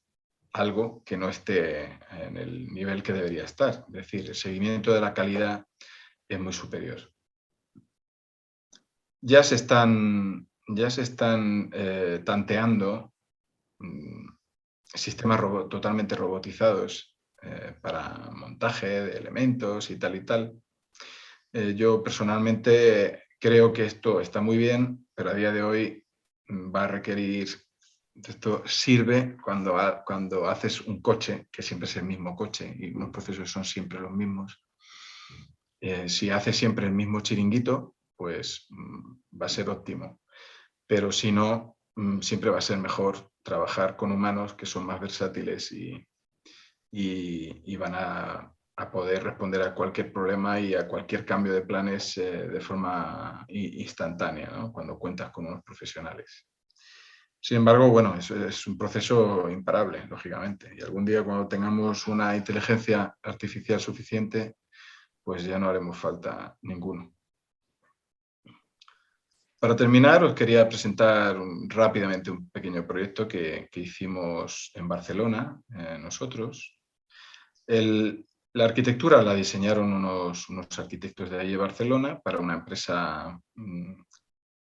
algo que no esté en el nivel que debería estar. Es decir, el seguimiento de la calidad es muy superior. Ya se están tanteando sistemas totalmente robotizados para montaje de elementos y tal y tal. Yo personalmente creo que esto está muy bien, pero a día de hoy va a requerir. Esto sirve cuando haces un coche, que siempre es el mismo coche y los procesos son siempre los mismos. Si haces siempre el mismo chiringuito, pues va a ser óptimo. Pero si no, siempre va a ser mejor trabajar con humanos que son más versátiles y van a poder responder a cualquier problema y a cualquier cambio de planes de forma instantánea, ¿no? Cuando cuentas con unos profesionales. Sin embargo, bueno, es un proceso imparable, lógicamente. Y algún día, cuando tengamos una inteligencia artificial suficiente, pues ya no haremos falta ninguno. Para terminar, os quería presentar rápidamente un pequeño proyecto que hicimos en Barcelona, nosotros. La arquitectura la diseñaron unos arquitectos de allí de Barcelona para una empresa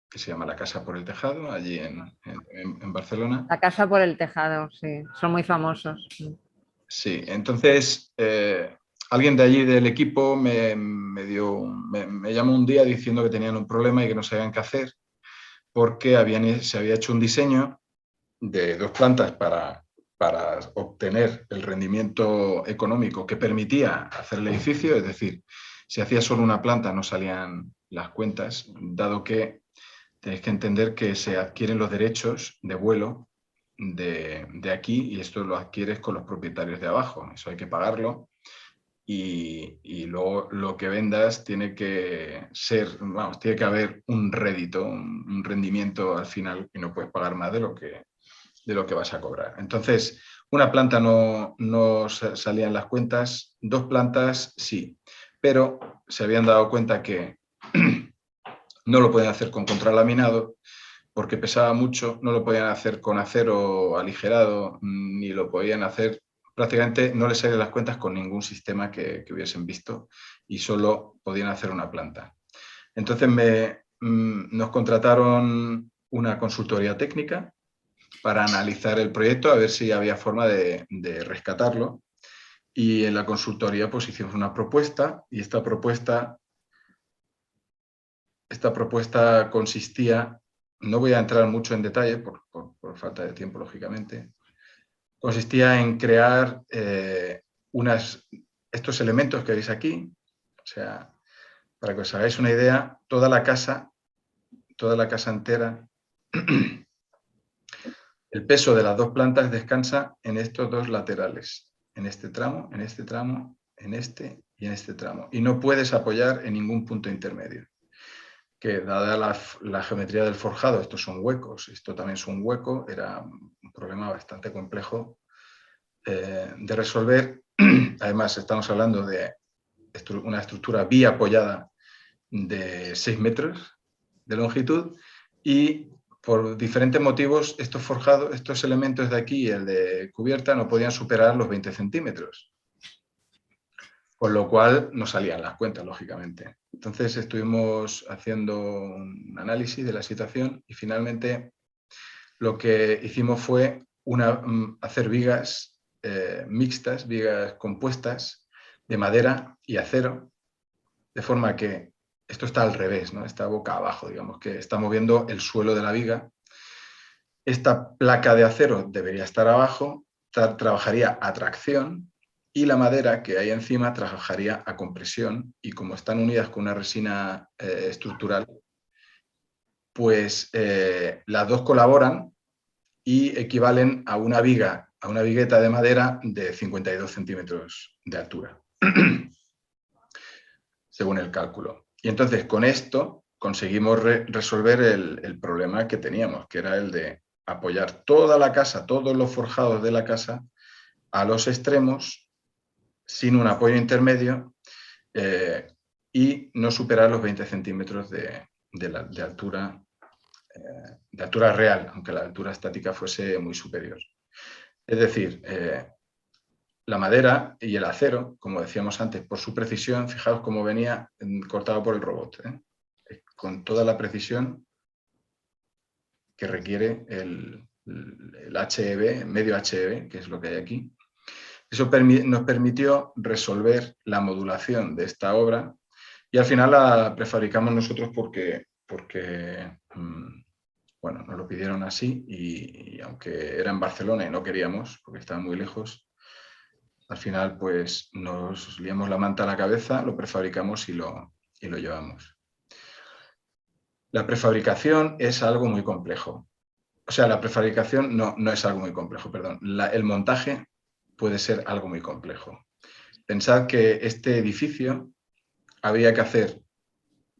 que se llama La Casa por el Tejado, allí en Barcelona. La Casa por el Tejado, sí, son muy famosos. Sí, entonces alguien de allí del equipo me llamó un día diciendo que tenían un problema y que no sabían qué hacer, porque se había hecho un diseño de 2 plantas para obtener el rendimiento económico que permitía hacer el edificio, es decir, si hacía solo una planta no salían las cuentas, dado que tenéis que entender que se adquieren los derechos de vuelo de aquí y esto lo adquieres con los propietarios de abajo, eso hay que pagarlo. Y luego lo que vendas tiene que ser, vamos, tiene que haber un rédito, un rendimiento al final y no puedes pagar más de lo que vas a cobrar. Entonces, una planta no salía en las cuentas, 2 plantas sí, pero se habían dado cuenta que no lo podían hacer con contralaminado porque pesaba mucho, no lo podían hacer con acero aligerado, ni lo podían hacer, prácticamente no les salían las cuentas con ningún sistema que hubiesen visto y solo podían hacer una planta. Entonces nos contrataron una consultoría técnica para analizar el proyecto, a ver si había forma de rescatarlo. Y en la consultoría pues hicimos una propuesta y esta propuesta consistía, no voy a entrar mucho en detalle por falta de tiempo, lógicamente, consistía en crear estos elementos que veis aquí, o sea, para que os hagáis una idea, toda la casa entera, el peso de las 2 plantas descansa en estos 2 laterales, en este tramo, en este tramo, en este y en este tramo. Y no puedes apoyar en ningún punto intermedio. Que dada la geometría del forjado, estos son huecos, esto también es un hueco, era un problema bastante complejo de resolver. Además, estamos hablando de una estructura biapoyada de 6 metros de longitud y por diferentes motivos estos elementos de aquí y el de cubierta no podían superar los 20 centímetros. Con lo cual no salían las cuentas, lógicamente. Entonces estuvimos haciendo un análisis de la situación y finalmente lo que hicimos fue hacer vigas mixtas, vigas compuestas de madera y acero, de forma que esto está al revés, ¿no? Está boca abajo, digamos, que está moviendo el suelo de la viga. Esta placa de acero debería estar abajo, trabajaría a tracción, y la madera que hay encima trabajaría a compresión y como están unidas con una resina estructural, pues las 2 colaboran y equivalen a una vigueta de madera de 52 centímetros de altura, según el cálculo. Y entonces con esto conseguimos resolver el problema que teníamos, que era el de apoyar toda la casa, todos los forjados de la casa a los extremos sin un apoyo intermedio y no superar los 20 centímetros de altura real, aunque la altura estática fuese muy superior. Es decir, la madera y el acero, como decíamos antes, por su precisión, fijaos cómo venía cortado por el robot, con toda la precisión que requiere el HEB, medio HEB, que es lo que hay aquí. Eso nos permitió resolver la modulación de esta obra y al final la prefabricamos nosotros porque bueno, nos lo pidieron así y aunque era en Barcelona y no queríamos porque estaba muy lejos, al final pues nos liamos la manta a la cabeza, lo prefabricamos y lo llevamos. La prefabricación es algo muy complejo. O sea, la prefabricación no es algo muy complejo, perdón. El montaje puede ser algo muy complejo. Pensad que este edificio había que hacer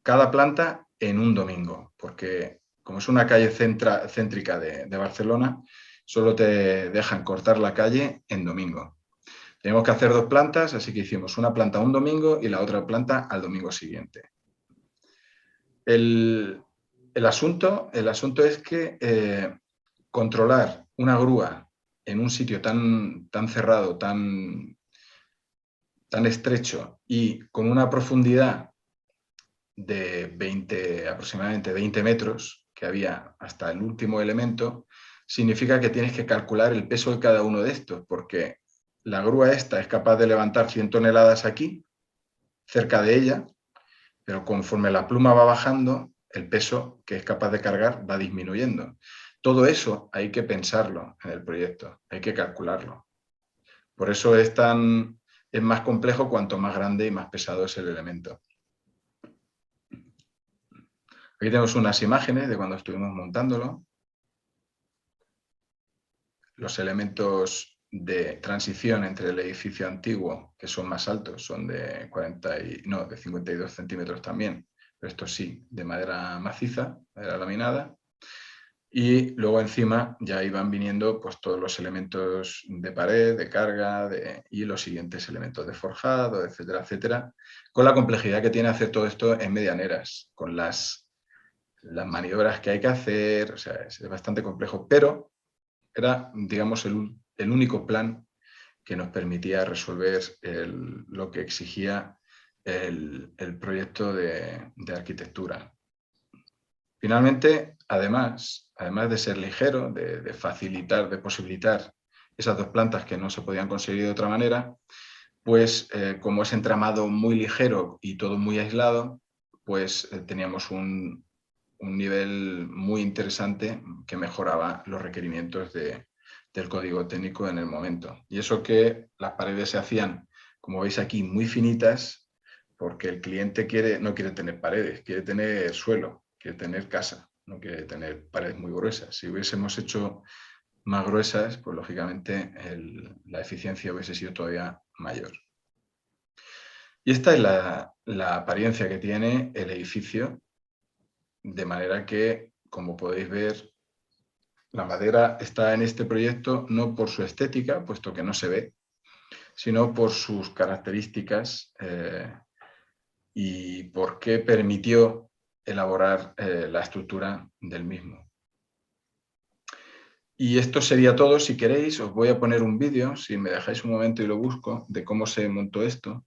cada planta en un domingo, porque como es una calle céntrica de Barcelona, solo te dejan cortar la calle en domingo. Tenemos que hacer 2 plantas, así que hicimos una planta un domingo y la otra planta al domingo siguiente. El asunto es que controlar una grúa en un sitio tan cerrado, tan estrecho y con una profundidad de aproximadamente 20 metros que había hasta el último elemento, significa que tienes que calcular el peso de cada uno de estos, porque la grúa esta es capaz de levantar 100 toneladas aquí, cerca de ella, pero conforme la pluma va bajando, el peso que es capaz de cargar va disminuyendo. Todo eso hay que pensarlo en el proyecto, hay que calcularlo. Por eso es más complejo cuanto más grande y más pesado es el elemento. Aquí tenemos unas imágenes de cuando estuvimos montándolo. Los elementos de transición entre el edificio antiguo, que son más altos, son de 52 centímetros también, pero estos sí, de madera maciza, madera laminada. Y luego encima ya iban viniendo pues, todos los elementos de pared, de carga y los siguientes elementos de forjado, etcétera, etcétera, con la complejidad que tiene hacer todo esto en medianeras, con las maniobras que hay que hacer, o sea, es bastante complejo, pero era, digamos, el único plan que nos permitía resolver lo que exigía el proyecto de arquitectura. Finalmente, además de ser ligero, de facilitar, de posibilitar esas dos plantas que no se podían conseguir de otra manera, pues como es entramado muy ligero y todo muy aislado, pues teníamos un nivel muy interesante que mejoraba los requerimientos del código técnico en el momento. Y eso que las paredes se hacían, como veis aquí, muy finitas, porque el cliente no quiere tener paredes, quiere tener suelo, quiere tener casa, no quiere tener paredes muy gruesas. Si hubiésemos hecho más gruesas, pues lógicamente la eficiencia hubiese sido todavía mayor. Y esta es la apariencia que tiene el edificio, de manera que, como podéis ver, la madera está en este proyecto no por su estética, puesto que no se ve, sino por sus características y por qué permitió elaborar la estructura del mismo. Y esto sería todo. Si queréis, os voy a poner un vídeo, si me dejáis un momento y lo busco, de cómo se montó esto.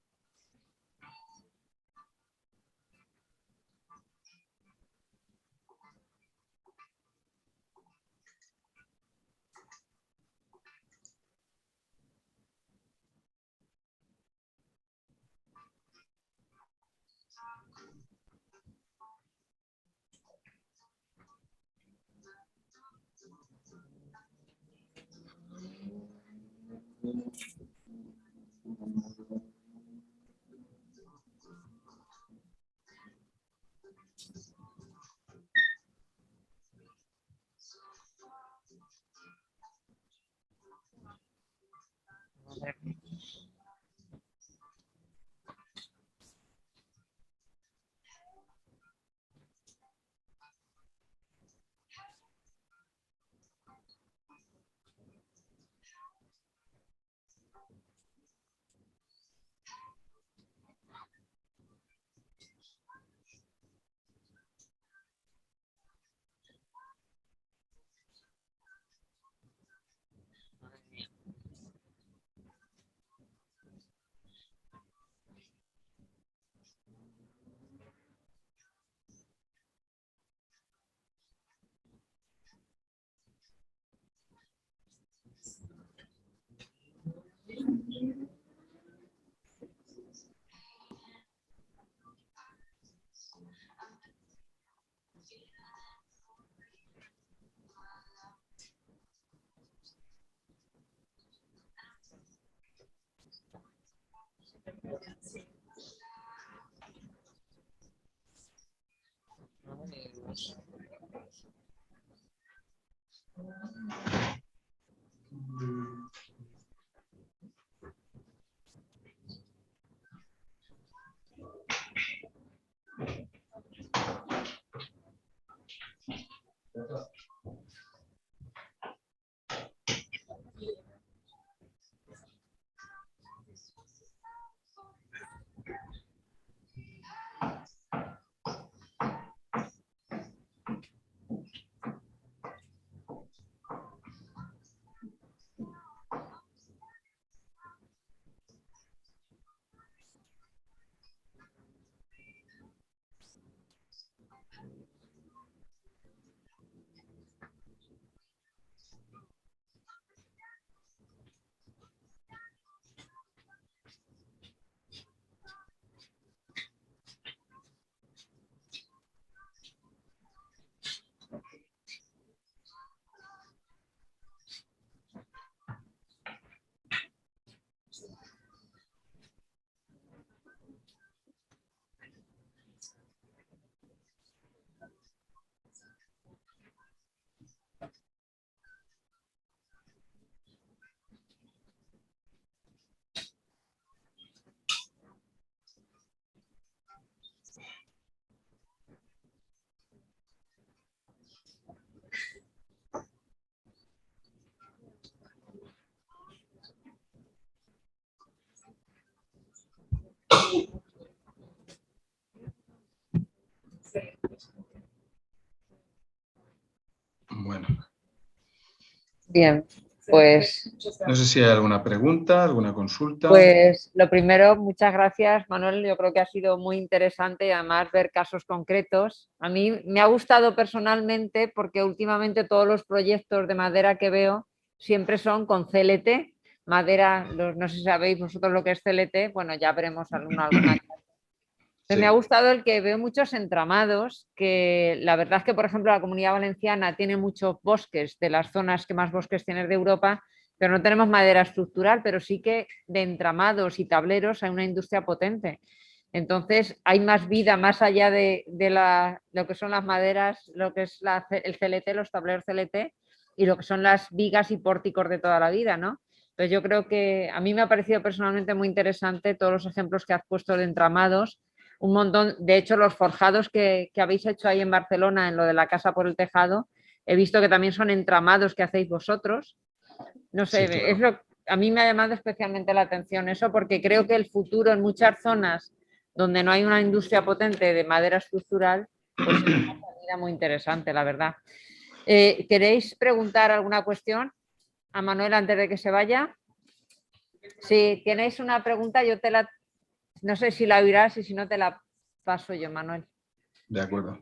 Bueno, Bien, pues, no sé si hay alguna pregunta, alguna consulta. pues lo primero, muchas gracias, Manuel. Yo creo que ha sido muy interesante y además ver casos concretos. A mí me ha gustado personalmente porque últimamente todos los proyectos de madera que veo siempre son con CLT, madera, no sé si sabéis vosotros lo que es CLT, bueno, ya veremos alguna. Sí. Me ha gustado el que veo muchos entramados, que la verdad es que, por ejemplo, la Comunidad Valenciana tiene muchos bosques, de las zonas que más bosques tiene de Europa, pero no tenemos madera estructural, pero sí que de entramados y tableros hay una industria potente. Entonces, hay más vida más allá de lo que son las maderas, lo que es el CLT, los tableros CLT, y lo que son las vigas y pórticos de toda la vida, ¿no? Entonces, yo creo que a mí me ha parecido personalmente muy interesante todos los ejemplos que has puesto de entramados, un montón. De hecho, los forjados que habéis hecho ahí en Barcelona, en lo de la casa por el tejado, he visto que también son entramados que hacéis vosotros. No sé, Sí, claro. a mí me ha llamado especialmente la atención eso, porque creo que el futuro en muchas zonas donde no hay una industria potente de madera estructural, pues es una salida muy interesante, la verdad. ¿Queréis preguntar alguna cuestión a Manuel antes de que se vaya? Si tenéis una pregunta, no sé si la oirás y si no te la paso yo, Manuel. De acuerdo.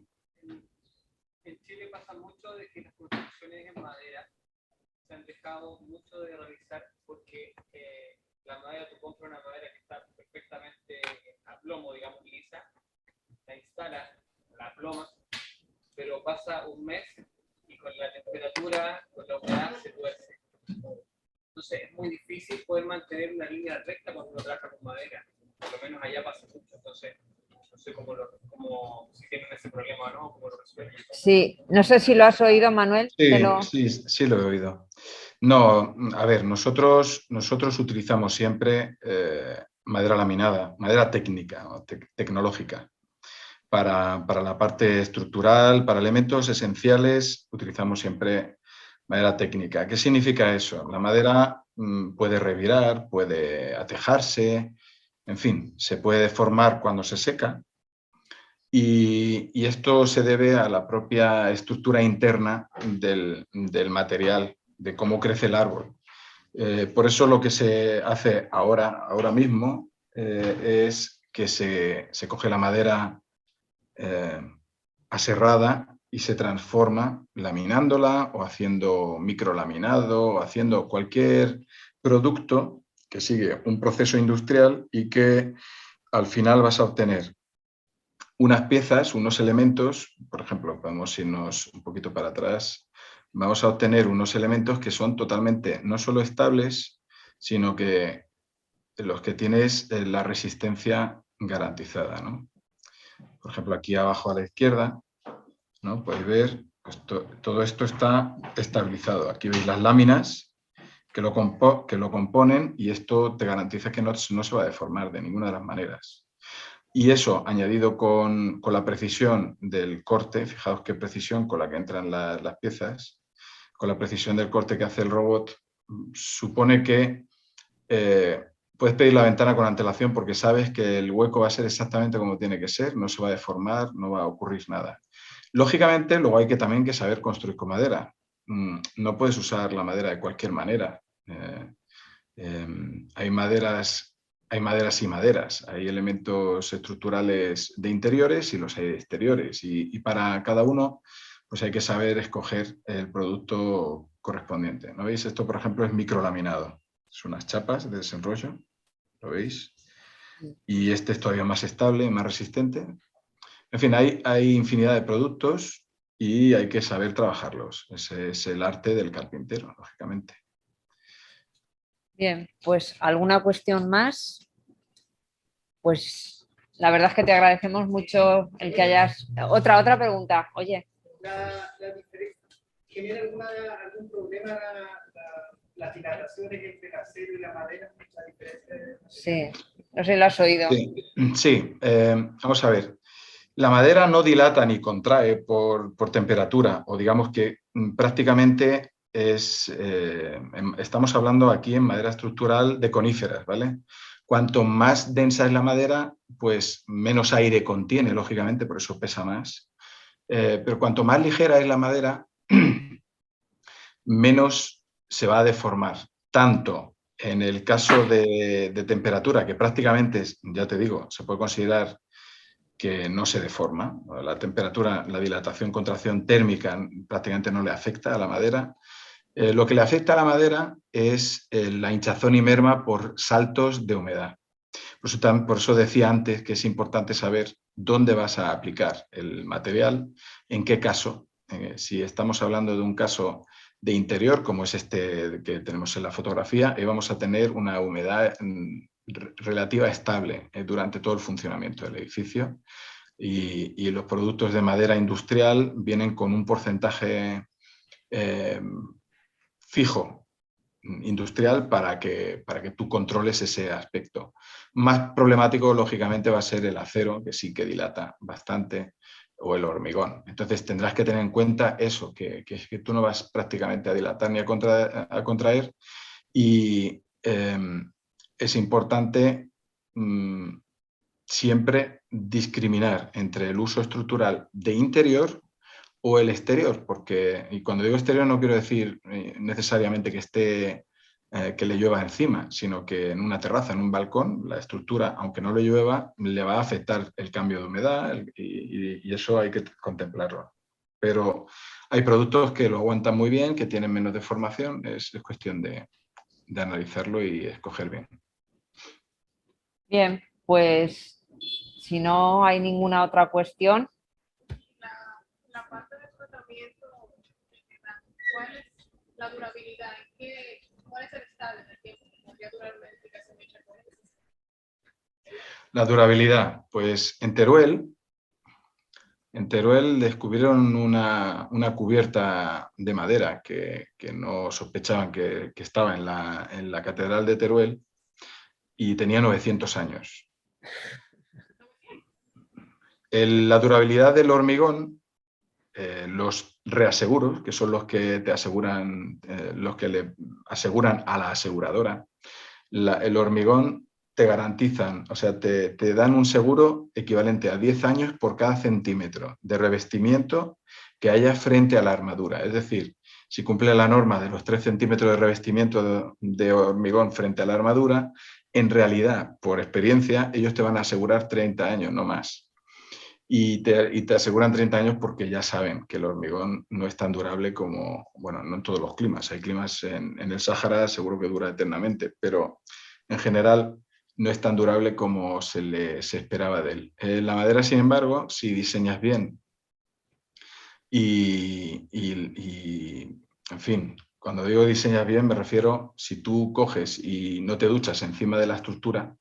En Chile pasa mucho de que las construcciones en madera se han dejado mucho de realizar porque la madera, tú compras una madera que está perfectamente a plomo, digamos, lisa, la instalas, la plomas, pero pasa un mes y con la temperatura, con la humedad, se tuerce. Entonces es muy difícil poder mantener una línea recta cuando uno trabaja con madera. Por lo menos allá pasa mucho. Entonces, no sé si tienen ese problema o no, cómo lo resuelven. Sí, no sé si lo has oído, Manuel. Sí, lo he oído. No, a ver, nosotros utilizamos siempre madera laminada, madera técnica o tecnológica. Para la parte estructural, para elementos esenciales, utilizamos siempre madera técnica. ¿Qué significa eso? La madera puede revirar, puede atejarse, en fin, se puede deformar cuando se seca. Y esto se debe a la propia estructura interna del material, de cómo crece el árbol. Por eso lo que se hace ahora mismo, es que se coge la madera aserrada y se transforma laminándola o haciendo microlaminado o haciendo cualquier producto que sigue un proceso industrial y que al final vas a obtener unas piezas, unos elementos. Por ejemplo, vamos a irnos un poquito para atrás, vamos a obtener unos elementos que son totalmente no solo estables, sino que los que tienes la resistencia garantizada, ¿no? Por ejemplo, aquí abajo a la izquierda, ¿no? Podéis ver, pues todo esto está estabilizado. Aquí veis las láminas que lo componen y esto te garantiza que no se va a deformar de ninguna de las maneras. Y eso, añadido con la precisión del corte, fijaos qué precisión con la que entran las piezas, con la precisión del corte que hace el robot, supone que puedes pedir la ventana con antelación porque sabes que el hueco va a ser exactamente como tiene que ser, no se va a deformar, no va a ocurrir nada. Lógicamente, luego hay que también saber construir con madera. No puedes usar la madera de cualquier manera. Hay maderas y maderas. Hay elementos estructurales de interiores y los hay de exteriores. Y para cada uno, pues hay que saber escoger el producto correspondiente. ¿No veis? Esto, por ejemplo, es microlaminado. Son unas chapas de desenrollo. ¿Lo veis? Y este es todavía más estable, más resistente. En fin, hay infinidad de productos y hay que saber trabajarlos. Ese es el arte del carpintero, lógicamente. Bien, pues alguna cuestión más. Pues la verdad es que te agradecemos mucho el que hayas. Otra pregunta. Oye. La diferencia, ¿genera algún problema las dilataciones entre el acero y la madera? La diferencia Sí, no sé si lo has oído. Sí. Vamos a ver. La madera no dilata ni contrae por temperatura, o digamos que prácticamente estamos hablando aquí en madera estructural de coníferas, ¿vale? Cuanto más densa es la madera, pues menos aire contiene, lógicamente, por eso pesa más. Pero cuanto más ligera es la madera, menos se va a deformar, tanto en el caso de temperatura, que prácticamente, ya te digo, se puede considerar que no se deforma. La temperatura, la dilatación, contracción térmica prácticamente no le afecta a la madera. Lo que le afecta a la madera es la hinchazón y merma por saltos de humedad. Por eso decía antes que es importante saber dónde vas a aplicar el material, en qué caso. Si estamos hablando de un caso de interior, como es este que tenemos en la fotografía, vamos a tener una humedad relativa estable durante todo el funcionamiento del edificio, y los productos de madera industrial vienen con un porcentaje fijo industrial para que tú controles ese aspecto. Más problemático, lógicamente, va a ser el acero, que sí que dilata bastante, o el hormigón. Entonces tendrás que tener en cuenta eso, que tú no vas prácticamente a dilatar ni a contraer, y es importante siempre discriminar entre el uso estructural de interior o el exterior, porque, y cuando digo exterior no quiero decir necesariamente que esté, que le llueva encima, sino que en una terraza, en un balcón, la estructura, aunque no le llueva, le va a afectar el cambio de humedad, y eso hay que contemplarlo. Pero hay productos que lo aguantan muy bien, que tienen menos deformación, es cuestión de analizarlo y escoger bien. Bien, pues si no hay ninguna otra cuestión. La parte del tratamiento, ¿cuál es la durabilidad? ¿Cuál es el estado en el tiempo que podría durar una edificación hecha con eso? La durabilidad, pues en Teruel descubrieron una cubierta de madera que no sospechaban que estaba en la Catedral de Teruel, y tenía 900 años. La durabilidad del hormigón, los reaseguros, que son los que te aseguran, los que le aseguran a la aseguradora, el hormigón te garantizan, o sea, te dan un seguro equivalente a 10 años por cada centímetro de revestimiento que haya frente a la armadura. Es decir, si cumple la norma de los 3 centímetros de revestimiento de hormigón frente a la armadura, en realidad, por experiencia, ellos te van a asegurar 30 años, no más. Y te aseguran 30 años porque ya saben que el hormigón no es tan durable como, bueno, no en todos los climas. Hay climas en el Sáhara, seguro que dura eternamente, pero en general no es tan durable como se esperaba de él. La madera, sin embargo, si diseñas bien y, en fin, cuando digo diseñas bien me refiero, si tú coges y no te duchas encima de la estructura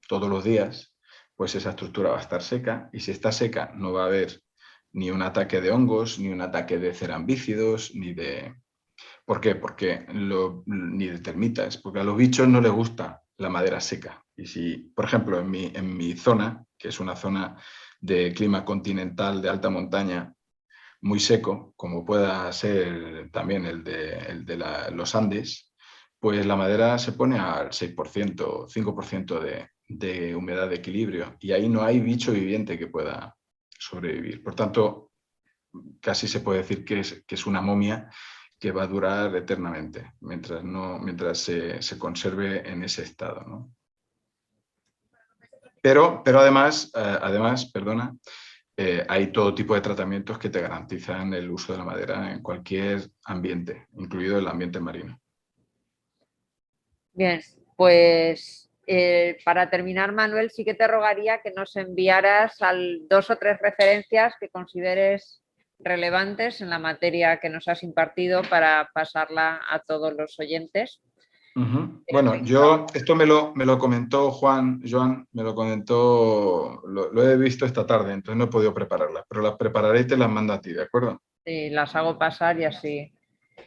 todos los días, pues esa estructura va a estar seca, y si está seca no va a haber ni un ataque de hongos, ni un ataque de cerambícidos, ni de... ¿Por qué? Ni de termitas, porque a los bichos no les gusta la madera seca. Y si, por ejemplo, en mi zona, que es una zona de clima continental de alta montaña, muy seco, como pueda ser también el de los Andes, pues la madera se pone al 6%, 5% de humedad de equilibrio, y ahí no hay bicho viviente que pueda sobrevivir. Por tanto, casi se puede decir que es una momia que va a durar eternamente, mientras se conserve en ese estado, ¿no? Pero además, perdona, hay todo tipo de tratamientos que te garantizan el uso de la madera en cualquier ambiente, incluido el ambiente marino. Bien, pues para terminar, Manuel, sí que te rogaría que nos enviaras 2 o 3 referencias que consideres relevantes en la materia que nos has impartido para pasarla a todos los oyentes. Bueno, esto me lo comentó Joan, me lo comentó, lo he visto esta tarde, entonces no he podido prepararlas, pero las prepararé y te las mando a ti, ¿de acuerdo? Sí, las hago pasar y así. Muy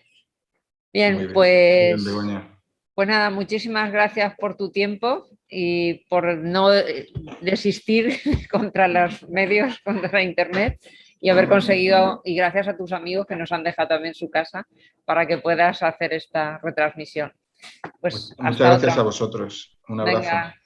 Bien, bien, pues Begoña. nada, muchísimas gracias por tu tiempo y por no desistir contra los medios, contra Internet, y haber conseguido, y gracias a tus amigos que nos han dejado también su casa para que puedas hacer esta retransmisión. Pues Muchas hasta gracias otra. a vosotros. Un abrazo. Venga.